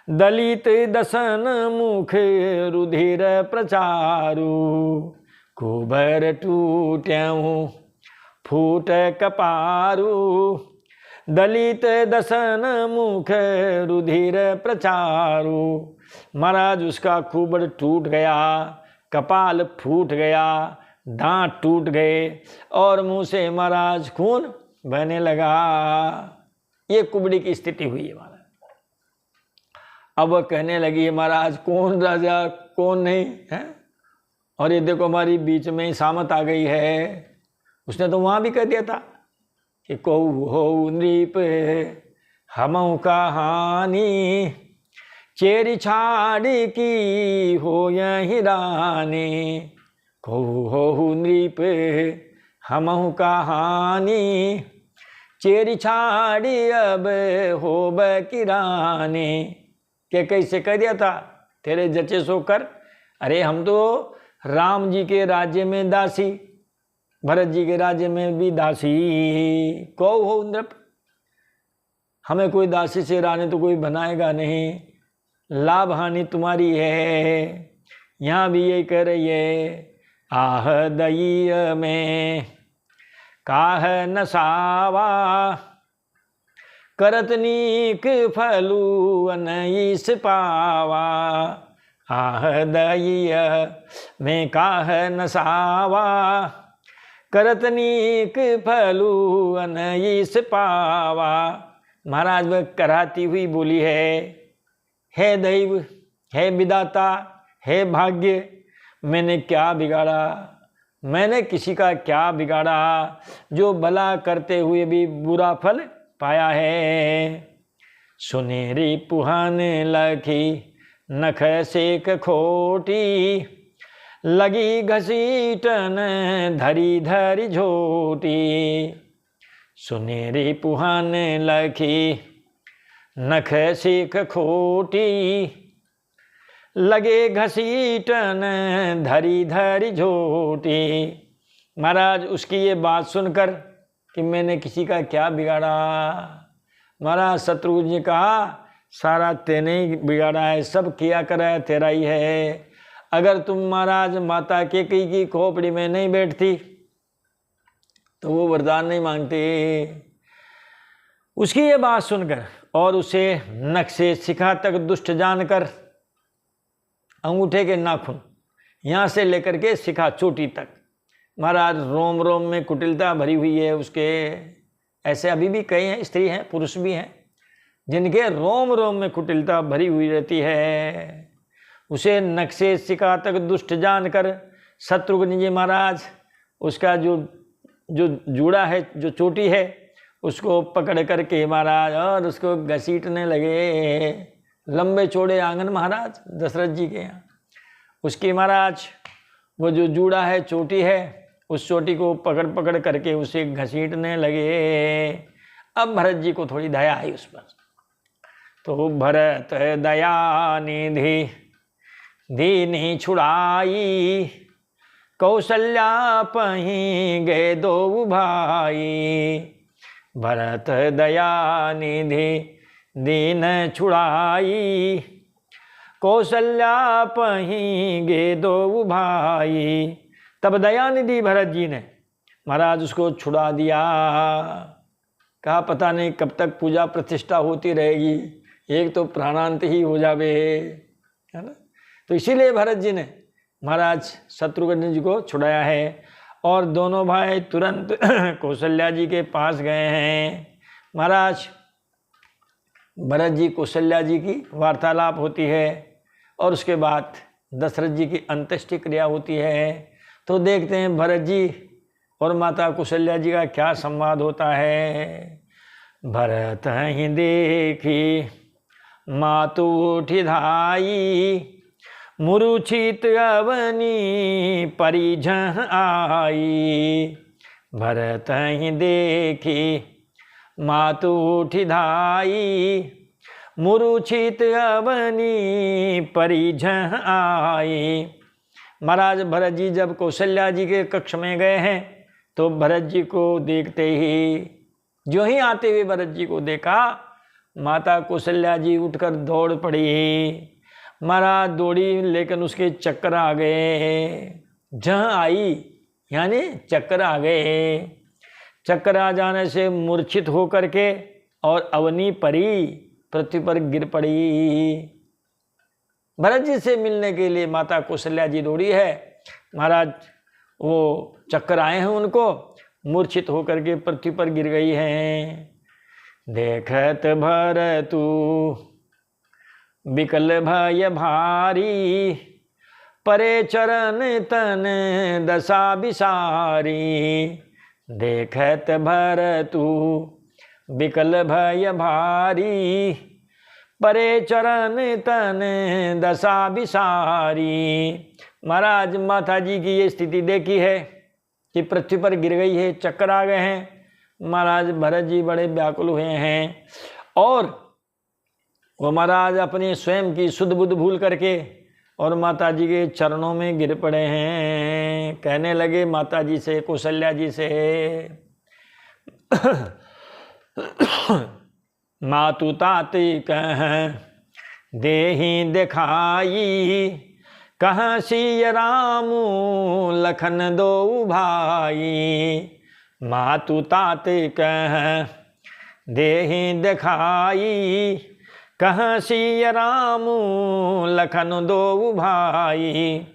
दलित दसन मुख रुधिर प्रचारू। कुबर टूट्याऊं फूट कपारू, दलित दसन मुख रुधिर प्रचारू। महाराज उसका कुबड़ टूट गया, कपाल फूट गया, दांत टूट गए और मुंह से महाराज खून बहने लगा। ये कुबड़ी की स्थिति हुई है महाराज। अब वह कहने लगी है महाराज कौन राजा कौन नहीं है, और ये देखो हमारी बीच में ही सामत आ गई है। उसने तो वहां भी कह दिया था कि कहू हो नृप हमऊ कहानी, चेरी छाड़ी की हो यही रानी। कहू हो नृप हमऊ कहानी, चेरी छाड़ी अब हो की रानी। क्या कैसे कह दिया था तेरे जचे सो कर। अरे हम तो राम जी के राज्य में दासी, भरत जी के राज्य में भी दासी। कहो हो नृप, हमें कोई दासी से रानी तो कोई बनाएगा नहीं, लाभ हानि तुम्हारी है। यहाँ भी ये कह रही है आह दई में काह नसावा, करत नीक फलू अनईस पावा। आह दई में काह नसावा, करत नीक फलू अनईस पावा। महाराज वह कराती हुई बोली है दैव, है विदाता, है भाग्य, मैंने क्या बिगाड़ा, मैंने किसी का क्या बिगाड़ा जो भला करते हुए भी बुरा फल पाया है। सुनेरी पुहन लखी नख सेक खोटी, लगी घसीटन धरी धरी झोटी, सुनेरी पुहन लखी नख सीख खोटी, लगे घसीटन धरी धरी झोटी। महाराज उसकी ये बात सुनकर कि मैंने किसी का क्या बिगाड़ा, महाराज शत्रुघ्न जी कहा सारा तेने ही बिगाड़ा है, सब किया करा है तेरा ही है। अगर तुम महाराज माता केकई की खोपड़ी में नहीं बैठती तो वो वरदान नहीं मांगते। उसकी ये बात सुनकर और उसे नख से शिखा तक दुष्ट जानकर, अंगूठे के नाखून यहाँ से लेकर के शिखा चोटी तक, महाराज रोम रोम में कुटिलता भरी हुई है उसके। ऐसे अभी भी कई हैं, स्त्री हैं पुरुष भी हैं, जिनके रोम रोम में कुटिलता भरी हुई रहती है। उसे नख से शिखा तक दुष्ट जानकर शत्रुघ्न जी महाराज उसका जो जूड़ा है, जो चोटी है, उसको पकड़ करके महाराज और उसको घसीटने लगे। लंबे चौड़े आंगन महाराज दशरथ जी के यहाँ, उसकी महाराज वो जो जूड़ा है, चोटी है, उस चोटी को पकड़ पकड़ करके उसे घसीटने लगे। अब भरत जी को थोड़ी दया आई उस पर, तो भरत दया निधि दीनी छुड़ाई, कौशल्या पही गए दो भाई। भरत दया निधि दीन छुड़ाई, कौशल्या पही गे दो भाई। तब दयानिधि भरत जी ने महाराज उसको छुड़ा दिया। कहा पता नहीं कब तक पूजा प्रतिष्ठा होती रहेगी, एक तो प्राणांत ही हो जावे, है ना। तो इसीलिए भरत जी ने महाराज शत्रुघ्न जी को छुड़ाया है। और दोनों भाई तुरंत कौशल्या जी के पास गए हैं। महाराज भरत जी कौशल्या जी की वार्तालाप होती है और उसके बाद दशरथ जी की अंत्येष्टि क्रिया होती है। तो देखते हैं भरत जी और माता कौशल्या जी का क्या संवाद होता है। भरत ही देखी मातु उठी धाई, मुरुचित अवनी परिजन आई। भरत ही देखी मातु उठी धाई, मुरुचित अवनी परिजन आई। महाराज भरत जी जब कौशल्या जी के कक्ष में गए हैं तो भरत जी को देखते ही, जो ही आते हुए भरत जी को देखा, माता कौशल्या जी उठकर दौड़ पड़ी। महाराज दौड़ी लेकिन उसके चक्कर आ गए। जहाँ आई यानी चक्कर आ गए। चक्कर आ जाने से मूर्छित होकर के और अवनी परी, पृथ्वी पर गिर पड़ी। भरत जी से मिलने के लिए माता कौशल्या जी दौड़ी है। महाराज वो चक्कर आए हैं उनको, मूर्छित होकर के पृथ्वी पर गिर गई हैं। देखत भरतु विकल भय भारी, परे चरण तन दशा बिसारी। देखत भरतु विकल भय भारी, परे चरण तन दशा बिसारी। महाराज माता जी की ये स्थिति देखी है कि पृथ्वी पर गिर गई है, चक्कर आ गए हैं। महाराज भरत जी बड़े व्याकुल हुए हैं और वो महाराज अपने स्वयं की शुद्ध बुद्ध भूल करके और माता जी के चरणों में गिर पड़े हैं। कहने लगे माता जी से, कौशल्या जी से, मातु ताती कह देहि दिखाई, कहाँ सिय रामू लखन दो भाई। मातु ताते कह देहि दिखाई, कहाँ सिय रामू लखन दो भाई।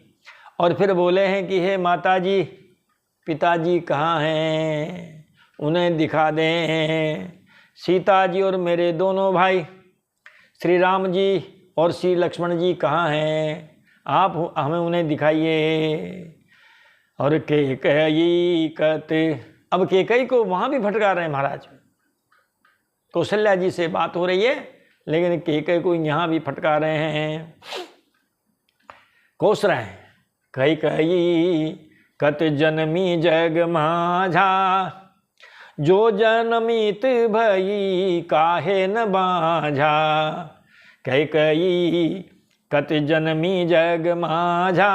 और फिर बोले हैं कि हे माता जी, पिताजी कहाँ हैं, उन्हें दिखा दें। सीता जी और मेरे दोनों भाई श्री राम जी और श्री लक्ष्मण जी कहाँ हैं, आप हमें उन्हें दिखाइए। और कैकेयी कहते, अब कैकेयी को वहाँ भी भटका रहे हैं महाराज। कौशल्या जी से बात हो रही है लेकिन कैकेयी को यहाँ भी फटका रहे हैं, कोस रहे हैं। कई कई कत जन्मी जग माझा, जो जनमित भई काहे न बाझा। कई कई कत जन्मी जग माझा,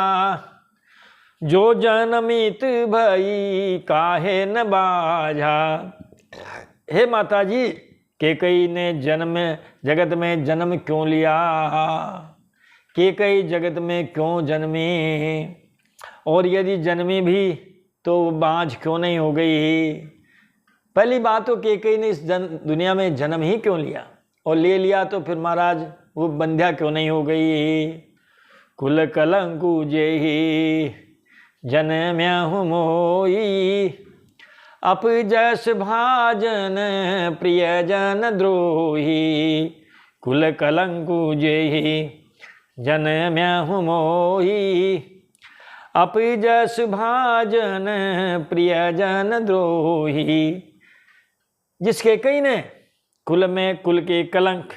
जो जनमित भई काहे न बाझा। हे माता जी, कैकेयी ने जगत में जन्म क्यों लिया, कैकेयी जगत में क्यों जन्मी, और यदि जन्मी भी तो बाँझ क्यों नहीं हो गई। पहली बात तो कैकेयी ने इस दुनिया में जन्म ही क्यों लिया, और ले लिया तो फिर महाराज वो बंध्या क्यों नहीं हो गई। कुल कलंकु जेहि जनम्यहु मोई, अपजस भाजन प्रियजन द्रोही। कुल कलंकु जेहि जनम्यहु मोही, अपजस भाजन प्रियजन द्रोही। जिस कैकेयी ने कुल में कुल के कलंक,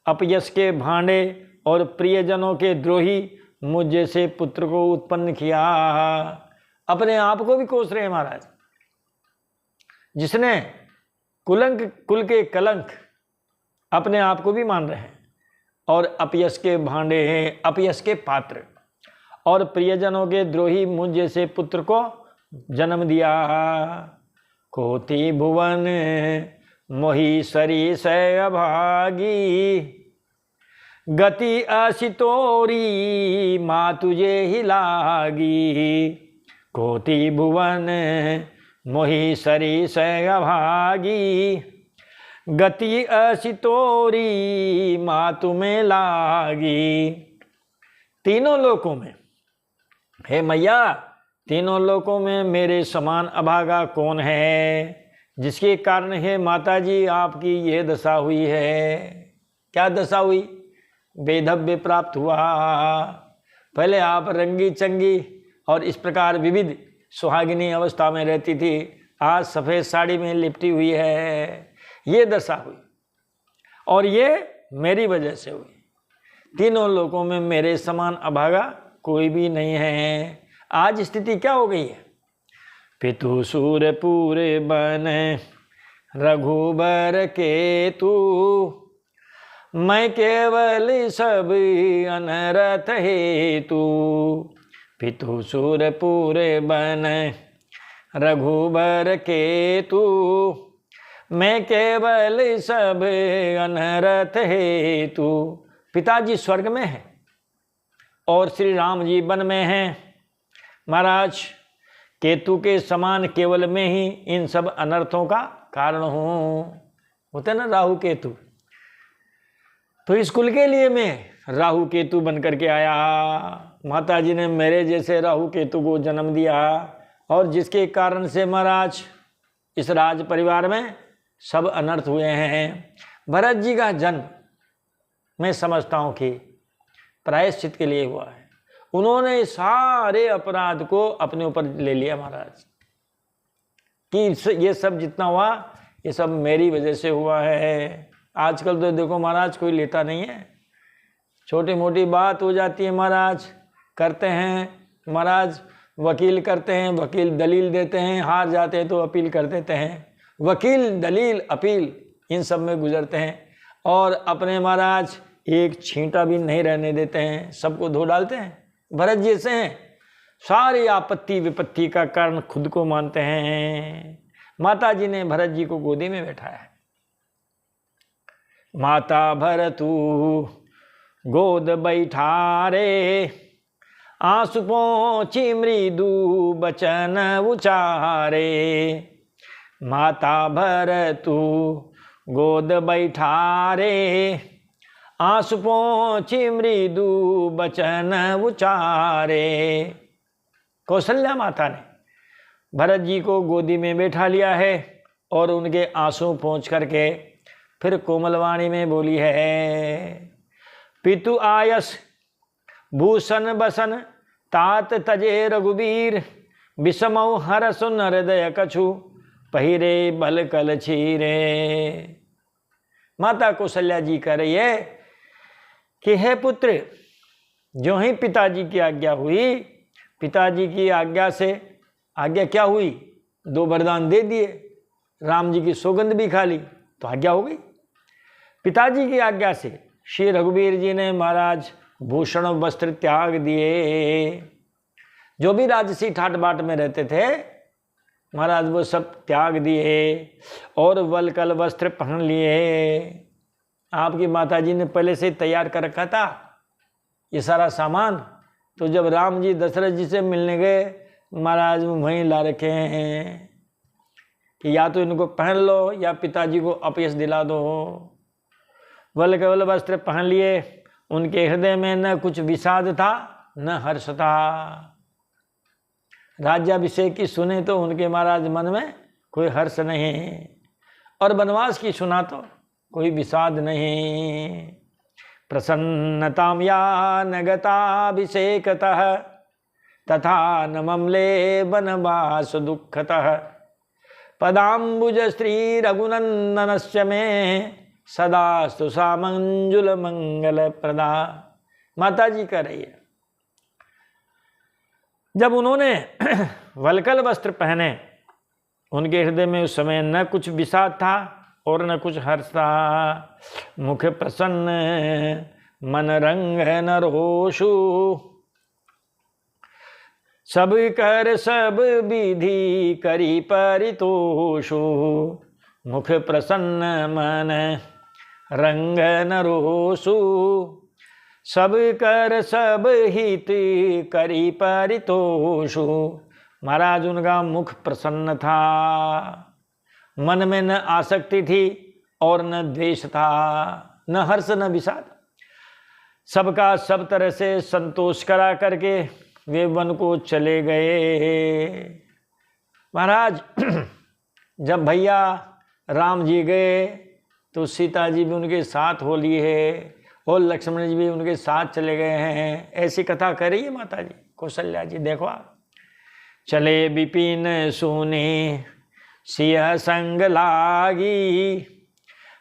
अपयश के भांडे और प्रियजनों के द्रोही मुझ जैसे पुत्र को उत्पन्न किया। अपने आप को भी कोस रहे हैं महाराज। जिसने कुल के कलंक अपने आप को भी मान रहे हैं, और अपयश के भांडे हैं, अपयश के पात्र और प्रियजनों के द्रोही मुझ जैसे पुत्र को जन्म दिया। कोटि भुवन मोहि सरिस अभागी, गति असितोरी माँ तुझे ही लागी। कोटि भुवन मोहि सरिस अभागी, गति असितोरी माँ तुम्हें लागी। तीनों लोकों में, हे मैया, तीनों लोकों में मेरे समान अभागा कौन है, जिसके कारण हे माता जी आपकी ये दशा हुई है। क्या दशा हुई? वैधव्य प्राप्त हुआ। पहले आप रंगी चंगी और इस प्रकार विविध सुहागिनी अवस्था में रहती थी, आज सफ़ेद साड़ी में लिपटी हुई है। ये दशा हुई, और ये मेरी वजह से हुई। तीनों लोकों में मेरे समान अभागा कोई भी नहीं है। आज स्थिति क्या हो गई है? पितु सूरपुर बन रघुबर केतु, मैं केवल सब अनरथ हेतु। पितु सूरपुर बन रघुबर केतु, मैं केवल सब अनरथ हेतु। पिताजी स्वर्ग में हैं और श्री राम जी वन में हैं। महाराज, केतु के समान केवल में ही इन सब अनर्थों का कारण हूँ। होते ना राहु केतु, तो इस कुल के लिए मैं राहु केतु बन करके आया। माता जी ने मेरे जैसे राहु केतु को जन्म दिया, और जिसके कारण से महाराज इस राज परिवार में सब अनर्थ हुए हैं। भरत जी का जन्म मैं समझता हूँ कि प्रायश्चित के लिए हुआ है। उन्होंने सारे अपराध को अपने ऊपर ले लिया महाराज, कि ये सब जितना हुआ ये सब मेरी वजह से हुआ है। आजकल तो देखो महाराज, कोई लेता नहीं है। छोटी मोटी बात हो जाती है महाराज, करते हैं महाराज, वकील करते हैं, वकील दलील देते हैं, हार जाते हैं तो अपील कर देते हैं। वकील, दलील, अपील, इन सब में गुजरते हैं, और अपने महाराज एक छींटा भी नहीं रहने देते हैं, सबको धो डालते हैं। भरत जी से हैं, सारी आपत्ति विपत्ति का कारण खुद को मानते हैं। माता जी ने भरत जी को गोदी में बैठाया है। माता भरतु गोद बैठारे, आंसू पोंछी मृदु बचन उचारे। माता भरतु गोद बैठारे, आंसू पोंछी मृदु बचन उचारे। कौशल्या माता ने भरत जी को गोदी में बैठा लिया है, और उनके आंसू पोंछ करके फिर कोमलवाणी में बोली है। पितु आयस भूषण बसन, तात तजे रघुबीर। विषमौ हरसुन हृदय कछु, पहिरे बल कल छीरे। माता कौशल्या जी कह रही है कि हे पुत्र, जो ही पिताजी की आज्ञा हुई, पिताजी की आज्ञा से, आज्ञा क्या हुई, 2 वरदान दे दिए, राम जी की सौगंध भी खा ली तो आज्ञा हो गई। पिताजी की आज्ञा से श्री रघुवीर जी ने महाराज भूषण वस्त्र त्याग दिए। जो भी राजसी ठाट बाट में रहते थे महाराज वो सब त्याग दिए और वलकल वस्त्र पहन लिए। आपकी माताजी ने पहले से तैयार कर रखा था ये सारा सामान। तो जब राम जी दशरथ जी से मिलने गए महाराज वहीं ला रखे हैं कि या तो इनको पहन लो या पिताजी को अपयश दिला दो। वलकल वस्त्र पहन लिए। उनके हृदय में न कुछ विषाद था न हर्ष था। राज्याभिषेक की सुने तो उनके महाराज मन में कोई हर्ष नहीं, और वनवास की सुना तो कोई विषाद नहीं। प्रसन्नताम या नगताभिषेकतः तथा न ममले वनवास दुःखतः पदाम्बुज श्री रघुनंदनस्य में सदास्तु सा मंजुल मंगल प्रदा। माता जी कह रही है जब उन्होंने वलकल वस्त्र पहने उनके हृदय में उस समय न कुछ विषाद था और न कुछ हर्ष था। मुख प्रसन्न मन रंग न रोषु सब कर सब विधि करी परितोषु। मुख प्रसन्न मन रंग न रोषु सब कर सब हित करी परितोषु। महाराज उनका मुख प्रसन्न था, मन में न आसक्ति थी और न द्वेष था, न हर्ष न विषाद। सबका सब तरह से संतोष करा करके वे वन को चले गए। महाराज जब भैया राम जी गए तो सीता जी भी उनके साथ हो लिए है और लक्ष्मण जी भी उनके साथ चले गए हैं। ऐसी कथा कर रही है माता जी कौशल्या जी। देखो आप चले विपिन सुने सिय संग लागी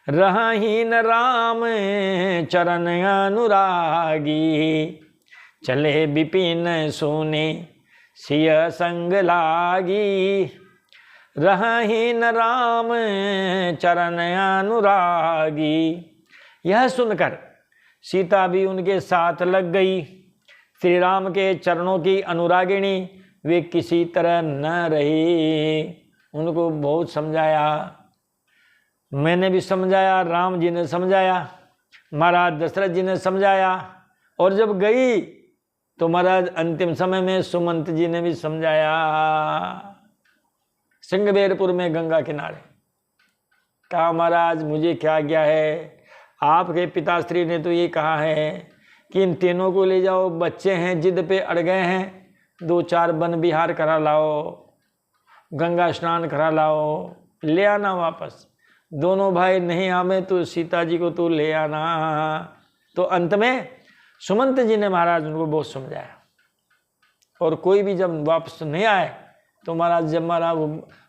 रहहीन राम चरण अनुरागी। चले विपिन सुने सिय संग लागी रहहीन राम चरण अनुरागी। यह सुनकर सीता भी उनके साथ लग गई। श्री राम के चरणों की अनुरागिणी वे किसी तरह न रही। उनको बहुत समझाया, मैंने भी समझाया, राम जी ने समझाया, महाराज दशरथ जी ने समझाया, और जब गई तो महाराज अंतिम समय में सुमंत जी ने भी समझाया। सिंहबेरपुर में गंगा किनारे कहा महाराज मुझे क्या गया है, आपके पिताश्री ने तो ये कहा है कि इन तीनों को ले जाओ, बच्चे हैं जिद पे अड़ गए हैं, 2-4 वन विहार करा लाओ, गंगा स्नान करा लाओ, ले आना वापस। दोनों भाई नहीं आवे तो सीता जी को तो ले आना। तो अंत में सुमंत जी ने महाराज उनको बहुत समझाया, और कोई भी जब वापस नहीं आए तो महाराज जब महाराज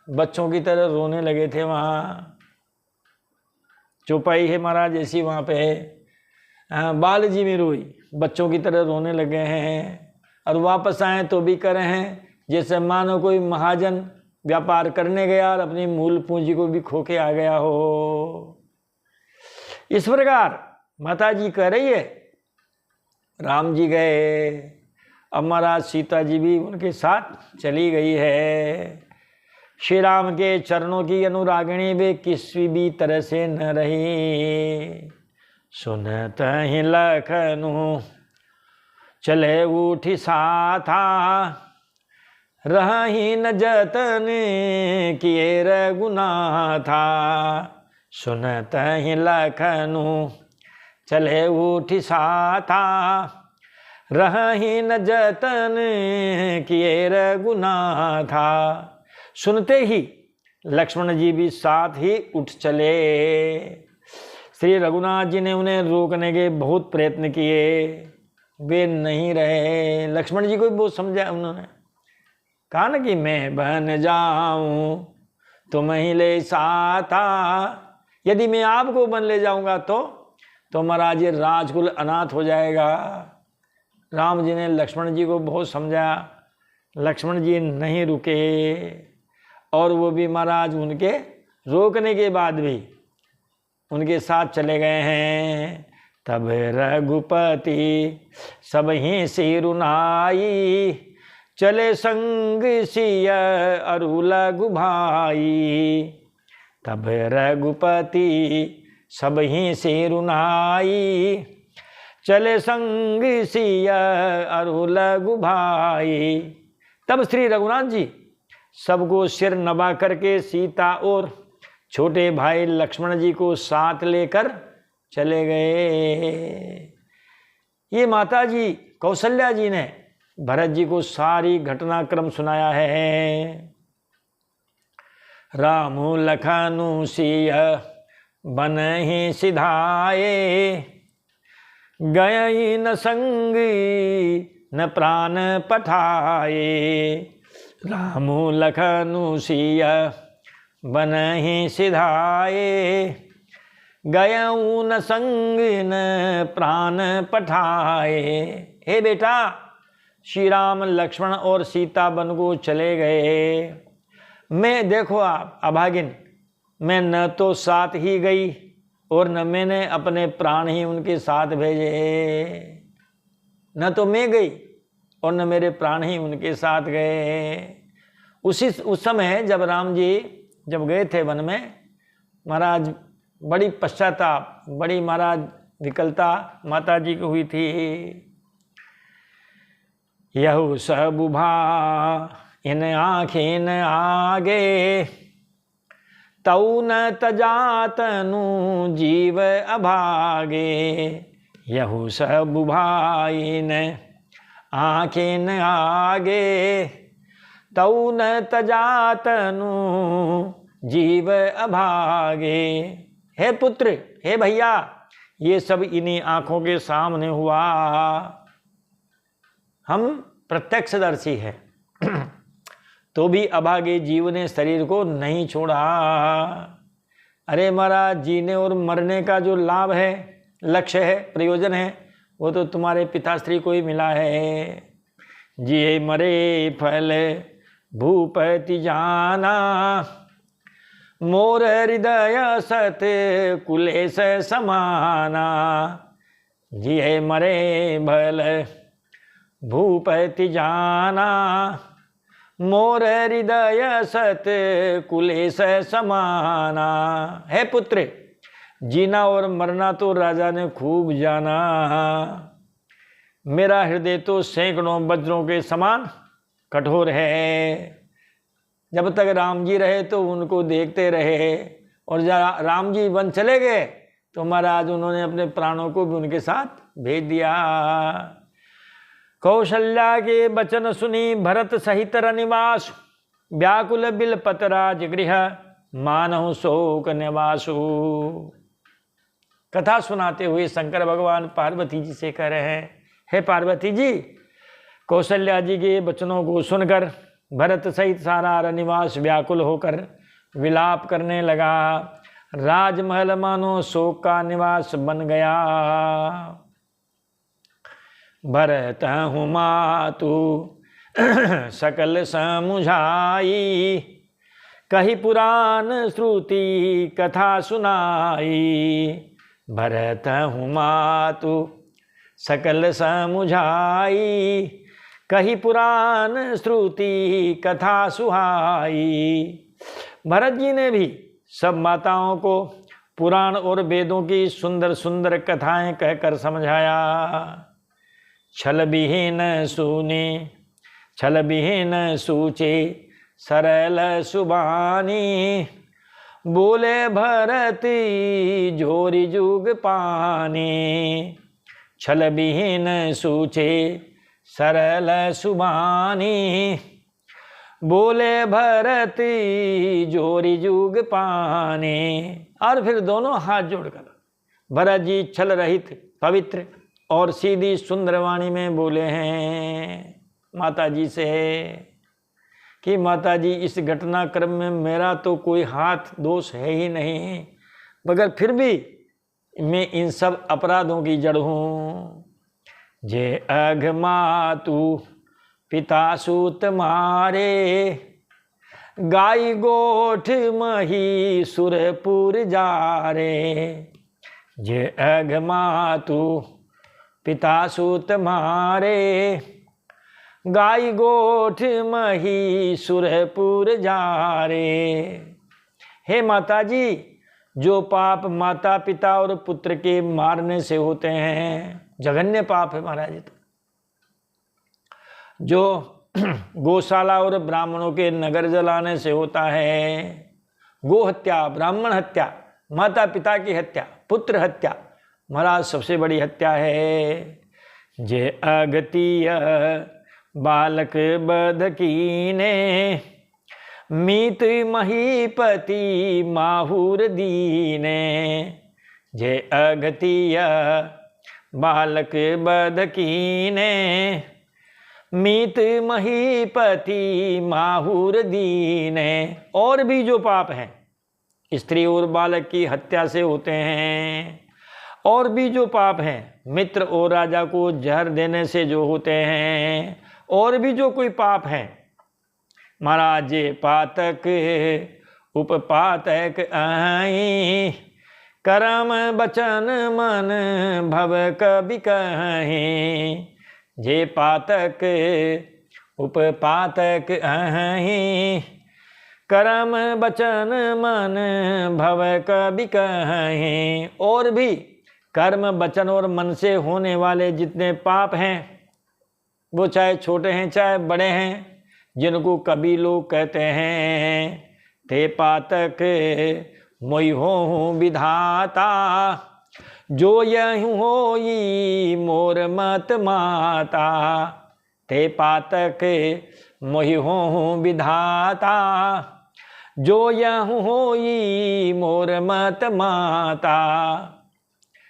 बच्चों की तरह रोने लगे थे। वहाँ चौपाई है महाराज ऐसी वहाँ पे है, बाल जी में रोई, बच्चों की तरह रोने लगे हैं। और वापस आए तो भी करे हैं जैसे मानो कोई महाजन व्यापार करने गया और अपनी मूल पूंजी को भी खो के आ गया हो। इस प्रकार माता जी कह रही है राम जी गए, अब महाराज सीता जी भी उनके साथ चली गई है। श्री राम के चरणों की अनुरागिणी वे किसी भी तरह से न रही। सुनत ही लखनऊ चले उठी साथा रही न जतन किए रघुनाथा। सुनत ही लखनऊ चले उठी साथा रही न जतन किए रघुनाथा। सुनते ही लक्ष्मण जी भी साथ ही उठ चले। श्री रघुनाथ जी ने उन्हें रोकने के बहुत प्रयत्न किए, वे नहीं रहे। लक्ष्मण जी को भी बहुत समझाया उन्होंने, कहा ना कि मैं बन जाऊं तुम ही ले साथा। यदि मैं आपको बन ले जाऊंगा तो महाराज ये राजकुल अनाथ हो जाएगा। राम जी ने लक्ष्मण जी को बहुत समझाया, लक्ष्मण जी नहीं रुके और वो भी महाराज उनके रोकने के बाद भी उनके साथ चले गए हैं। तब रघुपति सब ही सिरुनाई, चले संग सिय अरु लघु भाई। तब रघुपति सब ही सिरुनाई, चले संग सिय अरु लघु भाई। तब श्री रघुनाथ जी सबको सिर नवा करके सीता और छोटे भाई लक्ष्मण जी को साथ लेकर चले गए। ये माता जी कौशल्या जी ने भरत जी को सारी घटनाक्रम सुनाया है। रामु लखनु सिय बन ही सिधाए, गए न संग न प्राण पठाए। रामु लखनु सिय बन ही सिधाए, गयऊ न संग न प्राण पठाए। हे बेटा, श्री राम लक्ष्मण और सीता वन को चले गए। मैं देखो आप अभागिन, मैं न तो साथ ही गई और न मैंने अपने प्राण ही उनके साथ भेजे। न तो मैं गई और न मेरे प्राण ही उनके साथ गए। उस समय जब राम जी जब गए थे वन में, महाराज बड़ी पश्चाताप, बड़ी महाराज विकलता माता जी को हुई थी। यहु सब भा इन आँखें न आगे, तऊ न तजातनु जीव अभागे। यहु सब भाई न आँखें न आगे, तऊ न तजातनु जीव अभागे। हे पुत्र, हे भैया, ये सब इन्हीं आंखों के सामने हुआ। हम प्रत्यक्षदर्शी हैं तो भी अभागे जीव ने शरीर को नहीं छोड़ा। अरे महाराज, जीने और मरने का जो लाभ है, लक्ष्य है, प्रयोजन है, वो तो तुम्हारे पिताश्री को ही मिला है। जिए मरे फल भूपति जाना, मोर हृदय सत कुलेश समाना। जिए मरे भल भूपति जाना, मोर हृदय सत कुलेश समाना। है पुत्र, जीना और मरना तो राजा ने खूब जाना। मेरा हृदय तो सैकड़ों वज्रों के समान कठोर है। जब तक राम जी रहे तो उनको देखते रहे, और जब राम जी वन चले गए तो महाराज उन्होंने अपने प्राणों को भी उनके साथ भेज दिया। कौशल्या के वचन सुनी भरत सहित रनिवास, व्याकुल बिलपत राज गृह मानहु शोक निवासु। कथा सुनाते हुए शंकर भगवान पार्वती जी से कह रहे हैं, हे पार्वती जी, कौशल्या जी के वचनों को सुनकर भरत सहित सारा रनिवास व्याकुल होकर विलाप करने लगा। राजमहल मानो शोक का निवास बन गया। भरत हूँ मातु सकल समुझाई, कही पुराण श्रुति कथा सुनाई। भरत हूँ मातु सकल समुझाई, कही पुराण श्रुति कथा सुहाई। भरत जी ने भी सब माताओं को पुराण और वेदों की सुंदर सुंदर कथाएं कहकर समझाया। छल विहीन सुने, छल विहीन सूचे, सरल सुबानी। बोले भरत जोरी जुग पानी। छल विहीन सूचे, सरल सुबानी। बोले भरत जोरी जुग पानी। और फिर दोनों हाथ जोड़कर भरत जी छल रहित, पवित्र और सीधी सुंदर वाणी में बोले हैं माता जी से कि माता जी, इस घटनाक्रम में मेरा तो कोई हाथ दोष है ही नहीं, मगर फिर भी मैं इन सब अपराधों की जड़ हूँ। जे अघ मातु पिता सूत मारे, गाय गोठ मही सुरपुर जारे। जे अगमातु पिता सूत मारे, गाय गोठ मही सुरपुर जारे। हे माता जी, जो पाप माता पिता और पुत्र के मारने से होते हैं, जघन्य पाप है महाराज। तो जो गौशाला और ब्राह्मणों के नगर जलाने से होता है, गो हत्या, ब्राह्मण हत्या, माता पिता की हत्या, पुत्र हत्या, महाराज सबसे बड़ी हत्या है। जे अगतिय बालक बध कीने, मीत महीपति माहुर दीने। जे अगतिय बालक बध कीने, मीत महीपति माहुर दीने। और भी जो पाप हैं स्त्री और बालक की हत्या से होते हैं, और भी जो पाप हैं मित्र और राजा को जहर देने से जो होते हैं, और भी जो कोई पाप हैं महाराज, जे पातक उपपातक आई, कर्म बचन मन भव कबि कहीं। जे पातक उपपातक आई, कर्म बचन मन भव कबि कहीं। और भी कर्म वचन और मन से होने वाले जितने पाप हैं, वो चाहे छोटे हैं चाहे बड़े हैं, जिनको कवि लोग कहते हैं, ते पातक मोहि होहु विधाता, जो यहु होई मोर मत माता। ते पातक मोहि होहु विधाता, जो यहु होई मोर मत माता।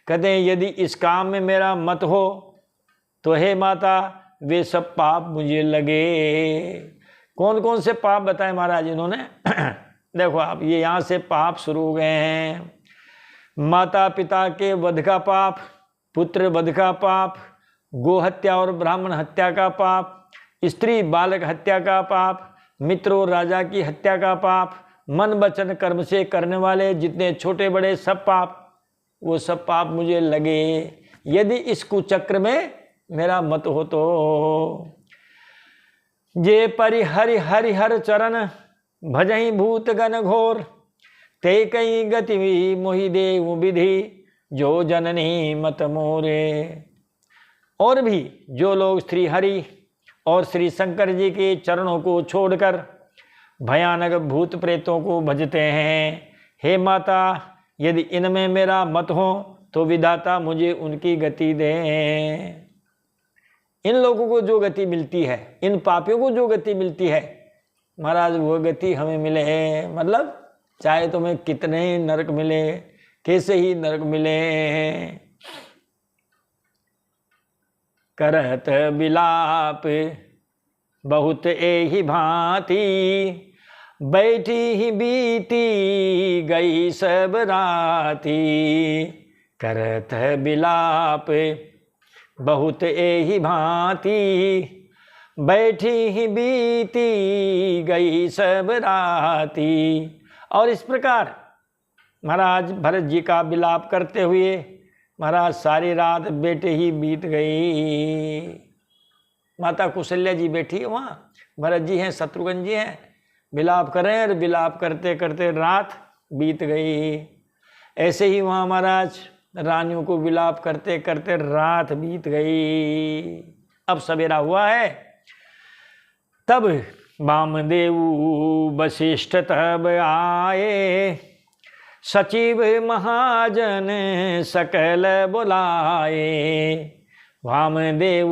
कहते हैं यदि इस काम में मेरा मत हो तो हे माता वे सब पाप मुझे लगे। कौन कौन से पाप बताए महाराज इन्होंने? देखो आप, ये यहाँ से पाप शुरू हो गए हैं। माता पिता के वध का पाप, पुत्र वध का पाप, गो हत्या और ब्राह्मण हत्या का पाप, स्त्री बालक हत्या का पाप, मित्र और राजा की हत्या का पाप, मन वचन कर्म से करने वाले जितने छोटे बड़े सब पाप, वो सब पाप मुझे लगे यदि इस कुचक्र में मेरा मत हो तो। जे परि हरि हरि हर चरण भजहि भूत गण घोर, ते कई गति मोहि देव विधि, जो जननी मत मोरे। और भी जो लोग श्री हरि और श्री शंकर जी के चरणों को छोड़कर भयानक भूत प्रेतों को भजते हैं, हे माता यदि इनमें मेरा मत हो तो विधाता मुझे उनकी गति दे। इन लोगों को जो गति मिलती है, इन पापियों को जो गति मिलती है महाराज, वो गति हमें मिले। मतलब चाहे तुम्हें कितने ही नरक मिले, कैसे ही नरक मिले। करत विलाप बहुत एहि भांति, बैठी ही बीती गई सब राती। करत विलाप बहुत एहि भांति, बैठी ही बीती गई सब राती। और इस प्रकार महाराज भरत जी का विलाप करते हुए महाराज सारी रात बेटे ही बीत गई। माता कौशल्या जी बैठी है वहाँ, भरत जी हैं, शत्रुघ्न जी हैं, विलाप कर रहे हैं और विलाप करते करते रात बीत गई। ऐसे ही वहाँ महाराज रानियों को विलाप करते करते रात बीत गई। अब सवेरा हुआ है, तब वामदेव वशिष्ठ तब आए, सचिव महाजन सकल बुलाए। वामदेव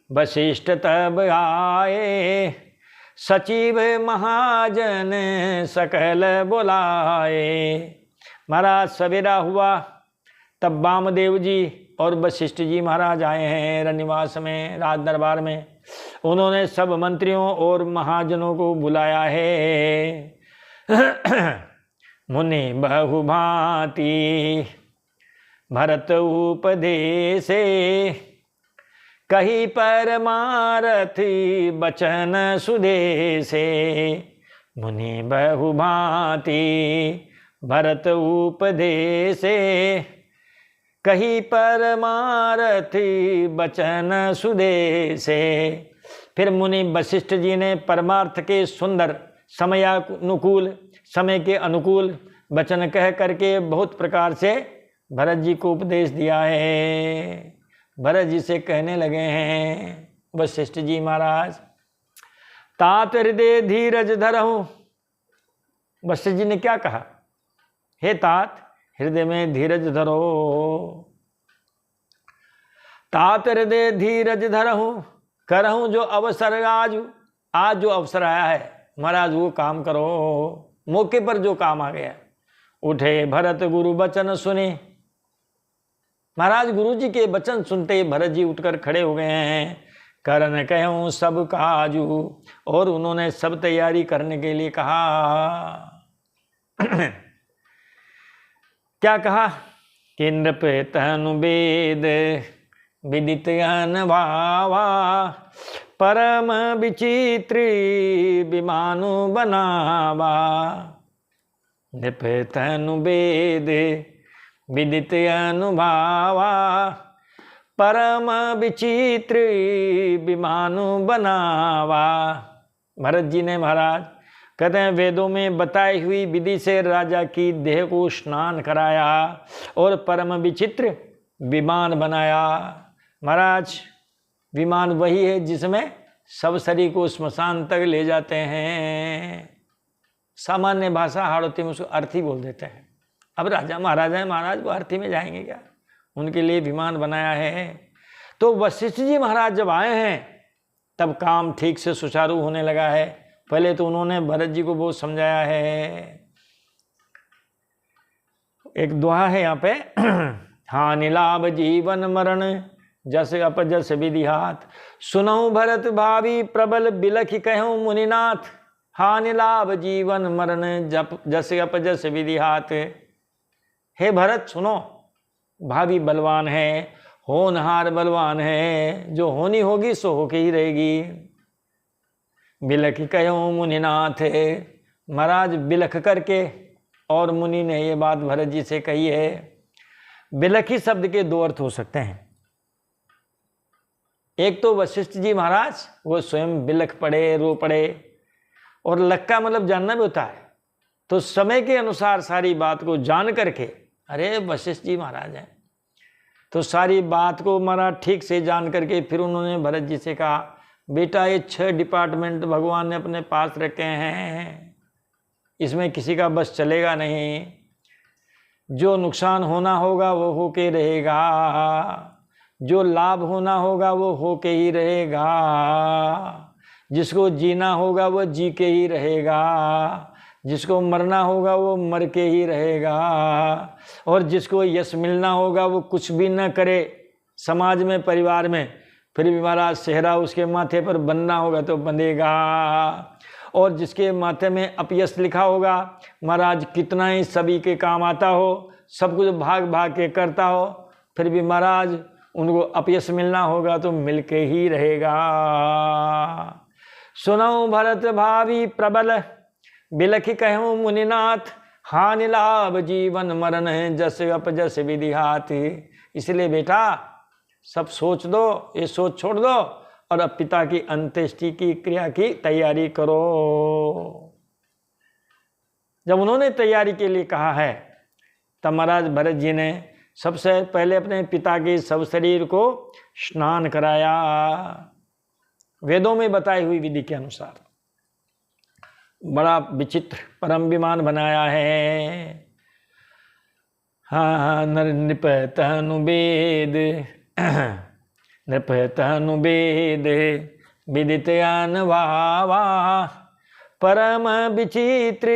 वशिष्ठ तब आए, सचिव महाजन सकल बुलाए। महाराज सवेरा हुआ तब वामदेव जी और वशिष्ठ जी महाराज आए हैं रनिवास में, राज दरबार में। उन्होंने सब मंत्रियों और महाजनों को बुलाया है। मुनि बहुभांति भरत उपदेशे, कही परमारथी बचन सुदेशे, मुनि बहु भांति भरत उपदेशे, कही परमारथी बचन सुदेशे। फिर मुनि वशिष्ठ जी ने परमार्थ के सुंदर समयानुकूल, समय के अनुकूल वचन कह करके बहुत प्रकार से भरत जी को उपदेश दिया है। भरत जी से कहने लगे हैं वशिष्ठ जी महाराज, तात हृदय धीरज धरहूं। वशिष्ठ जी ने क्या कहा, हे तात हृदय में धीरज धरो। तात हृदय धीरज धरहूं, करहूं जो अवसर आज जो अवसर आया है महाराज वो काम करो, मौके पर जो काम आ गया। उठे भरत गुरु वचन सुने, महाराज गुरु जी के वचन सुनते ही भरत जी उठकर खड़े हो गए हैं। करन कहूं सब काजू, और उन्होंने सब तैयारी करने के लिए कहा। क्या कहा कि नृप तनु वेद विदित अनभावा, परम विचित्र विमानु बनावा। नृप तनु वेद विदित अनुभावा, परम विचित्र विमानु बनावा। भरत जी ने महाराज कहते हैं वेदों में बताई हुई विधि से राजा की देह को स्नान कराया और परम विचित्र विमान बनाया। महाराज विमान वही है जिसमें सब शरीर को स्मशान तक ले जाते हैं। सामान्य भाषा हाड़ोती में उसको अर्थी बोल देते हैं। अब राजा महाराजा है, महाराज वो अर्थी में जाएंगे क्या, उनके लिए विमान बनाया है। तो वशिष्ठ जी महाराज जब आए हैं तब काम ठीक से सुचारू होने लगा है। पहले तो उन्होंने भरत जी को बहुत समझाया है। एक दोहा है यहाँ पे, हानि लाभ जीवन मरण जस अपजस विधि हाथ, सुनऊ भरत भावी प्रबल बिलखि कहूं मुनिनाथ। हानि लाभ जीवन मरण जस अपजस विधि हाथ। हे भरत सुनो, भाभी बलवान है, होनहार बलवान है, जो होनी होगी सो होके ही रहेगी। बिलख कहूं मुनिनाथ, महाराज बिलख करके, और मुनि ने ये बात भरत जी से कही है। बिलखी शब्द के दो अर्थ हो सकते हैं। एक तो वशिष्ठ जी महाराज वो स्वयं बिलख पड़े, रो पड़े, और लक्का मतलब जानना भी होता है। तो समय के अनुसार सारी बात को जान करके, अरे वशिष्ठ जी महाराज हैं, तो सारी बात को महाराज ठीक से जान करके फिर उन्होंने भरत जी से कहा, बेटा ये 6 डिपार्टमेंट भगवान ने अपने पास रखे हैं, इसमें किसी का बस चलेगा नहीं। जो नुकसान होना होगा वो होके रहेगा, जो लाभ होना होगा वो होके ही रहेगा, जिसको जीना होगा वो जी के ही रहेगा, जिसको मरना होगा वो मर के ही रहेगा, और जिसको यश मिलना होगा वो कुछ भी न करे समाज में, परिवार में, फिर भी महाराज सेहरा उसके माथे पर बंधना होगा तो बंधेगा। और जिसके माथे में अपयश लिखा होगा, महाराज कितना ही सभी के काम आता हो, सब कुछ भाग भाग के करता हो, फिर भी महाराज उनको अपयश मिलना होगा तो मिलके ही रहेगा। सुनऊ भरत भावी प्रबल बिलखि कहूं मुनिनाथ, हानि लाभ जीवन मरण जस अपजस विधि हाथ। इसलिए बेटा सब सोच दो, ये सोच छोड़ दो, और अब पिता की अंत्येष्टि की क्रिया की तैयारी करो। जब उन्होंने तैयारी के लिए कहा है तब महाराज भरत जी ने सबसे पहले अपने पिता के सब शरीर को स्नान कराया वेदों में बताई हुई विधि के अनुसार। बड़ा विचित्र परम विमान बनाया है। हाँ, नृपतनु वेद नृपतनु वेद विदित अनभावा, परम विचित्र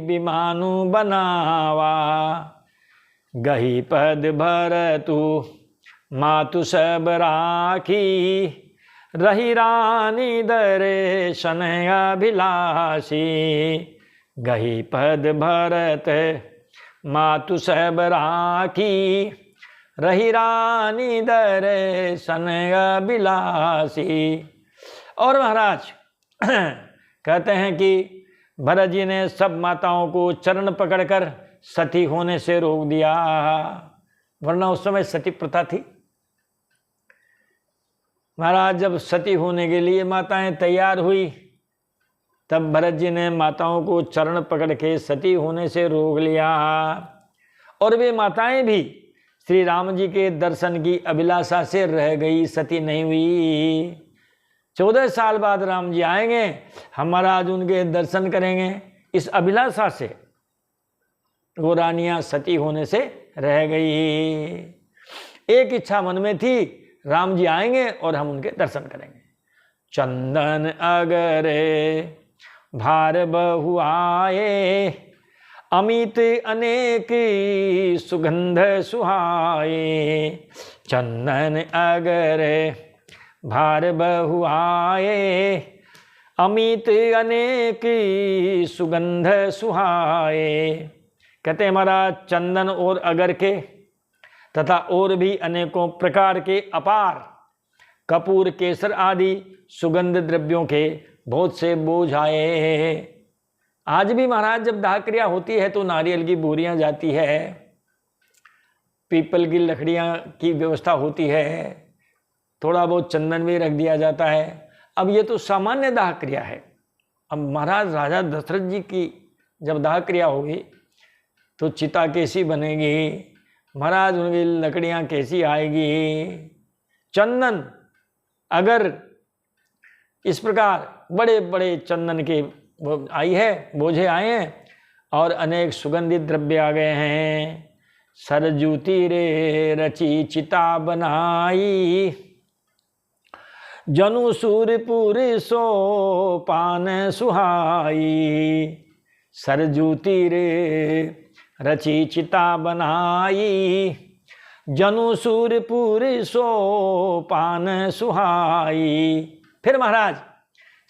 विमानु बनावा। गही पद भरतु मातु सब राखी, रही रानी दर्शन अभिलाषी। गही पद भरत मातु सब राखी, रही रानी दर्शन अभिलाषी। और महाराज कहते हैं कि भरत जी ने सब माताओं को चरण पकड़कर सती होने से रोक दिया, वरना उस समय सती प्रथा थी। महाराज जब सती होने के लिए माताएं तैयार हुई, तब भरत जी ने माताओं को चरण पकड़ के सती होने से रोक लिया। और वे माताएं भी श्री राम जी के दर्शन की अभिलाषा से रह गई, सती नहीं हुई। 14 साल बाद राम जी आएंगे, हम महाराज उनके दर्शन करेंगे, इस अभिलाषा से वो रानियां सती होने से रह गई। एक इच्छा मन में थी, राम जी आएंगे और हम उनके दर्शन करेंगे। चंदन अगरे भार बहु आए, अमित अनेक सुगंध सुहाए। चंदन अगरे भार बहु आए, अमित अनेक सुगंध सुहाए। कहते हैं महाराज चंदन और अगर के तथा और भी अनेकों प्रकार के अपार कपूर केसर आदि सुगंध द्रव्यों के बहुत से बोझ आए। आज भी महाराज जब दाह क्रिया होती है तो नारियल की बोरियां जाती है, पीपल की लकड़ियां की व्यवस्था होती है, थोड़ा बहुत चंदन भी रख दिया जाता है। अब ये तो सामान्य दाह क्रिया है। अब महाराज राजा दशरथ जी की जब दाह क्रिया होगी तो चिता कैसी बनेगी, महाराज उनकी लकड़ियां कैसी आएगी। चंदन अगर इस प्रकार बड़े बड़े चंदन के आई है, बोझे आए हैं, और अनेक सुगंधित द्रव्य आ गए हैं। सरजूती रे रची चिता बनाई, जनु सूरपुर सो पान सुहाई। सरजूती रे रची चिता बनाई, जनु सूरपुर सो पान सुहाई। फिर महाराज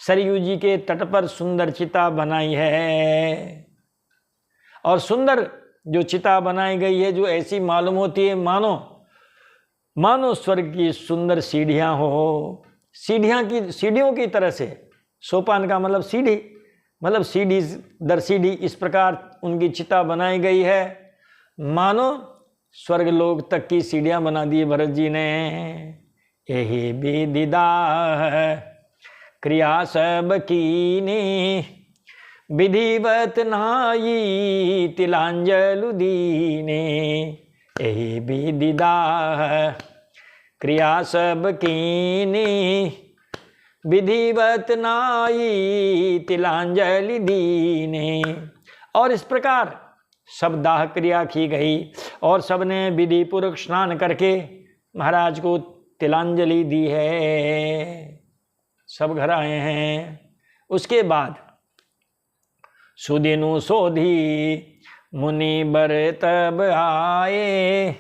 सरयू जी के तट पर सुंदर चिता बनाई है, और सुंदर जो चिता बनाई गई है, जो ऐसी मालूम होती है मानो स्वर्ग की सुंदर सीढ़ियां हो, सीढ़ियों की तरह से। सोपान का मतलब सीढ़ी, मतलब सीढ़ी दर सीढ़ी इस प्रकार उनकी चिता बनाई गई है, मानो स्वर्ग लोक तक की सीढ़ियां बना दी भरत जी ने। यही विदिदा क्रिया सब कीनी, विधिवत नाई तिलांजलु दीने। यही विदिदा क्रिया सब कीनी, विधिवत नाई तिलांजलि दीने। और इस प्रकार सब दाह क्रिया की गई, और सबने विधि पूर्वक स्नान करके महाराज को तिलांजलि दी है। सब घर आए हैं। उसके बाद सुदिनु सोधी मुनि बर तब आए,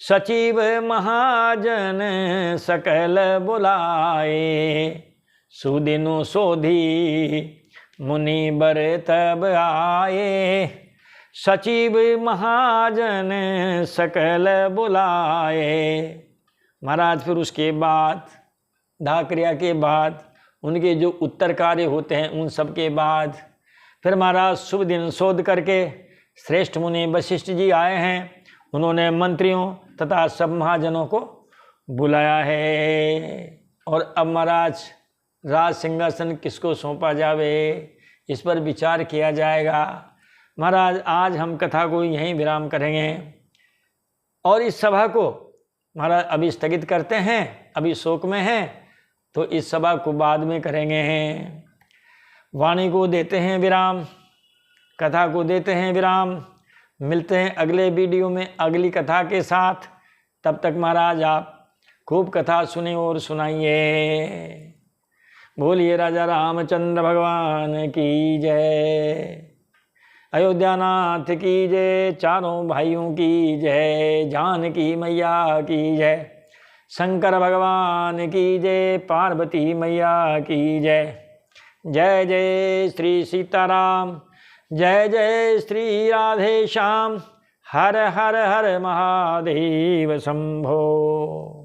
सचिव महाजन सकल बुलाए। सुदिनु सोधी मुनि बर तब आए, सचिव महाजन सकल बुलाए। महाराज फिर उसके बाद दाह क्रिया के बाद उनके जो उत्तर कार्य होते हैं उन सब के बाद फिर महाराज शुभ दिन शोध करके श्रेष्ठ मुनि वशिष्ठ जी आए हैं। उन्होंने मंत्रियों तथा सब महाजनों को बुलाया है। और अब महाराज राज सिंहासन किसको सौंपा जावे, इस पर विचार किया जाएगा। महाराज आज हम कथा को यहीं विराम करेंगे और इस सभा को महाराज अभी स्थगित करते हैं। अभी शोक में हैं तो इस सभा को बाद में करेंगे। वाणी को देते हैं विराम, कथा को देते हैं विराम। मिलते हैं अगले वीडियो में अगली कथा के साथ। तब तक महाराज आप खूब कथा सुने और सुनाइए। बोलिए राजा रामचंद्र भगवान की जय, अयोध्यानाथ की जय, चारों भाइयों की जय, जानकी मैया की जय, शंकर भगवान की जय, पार्वती मैया की जय। जय जय श्री सीताराम, जय जय श्री राधे श्याम। हर हर हर महादेव शंभो।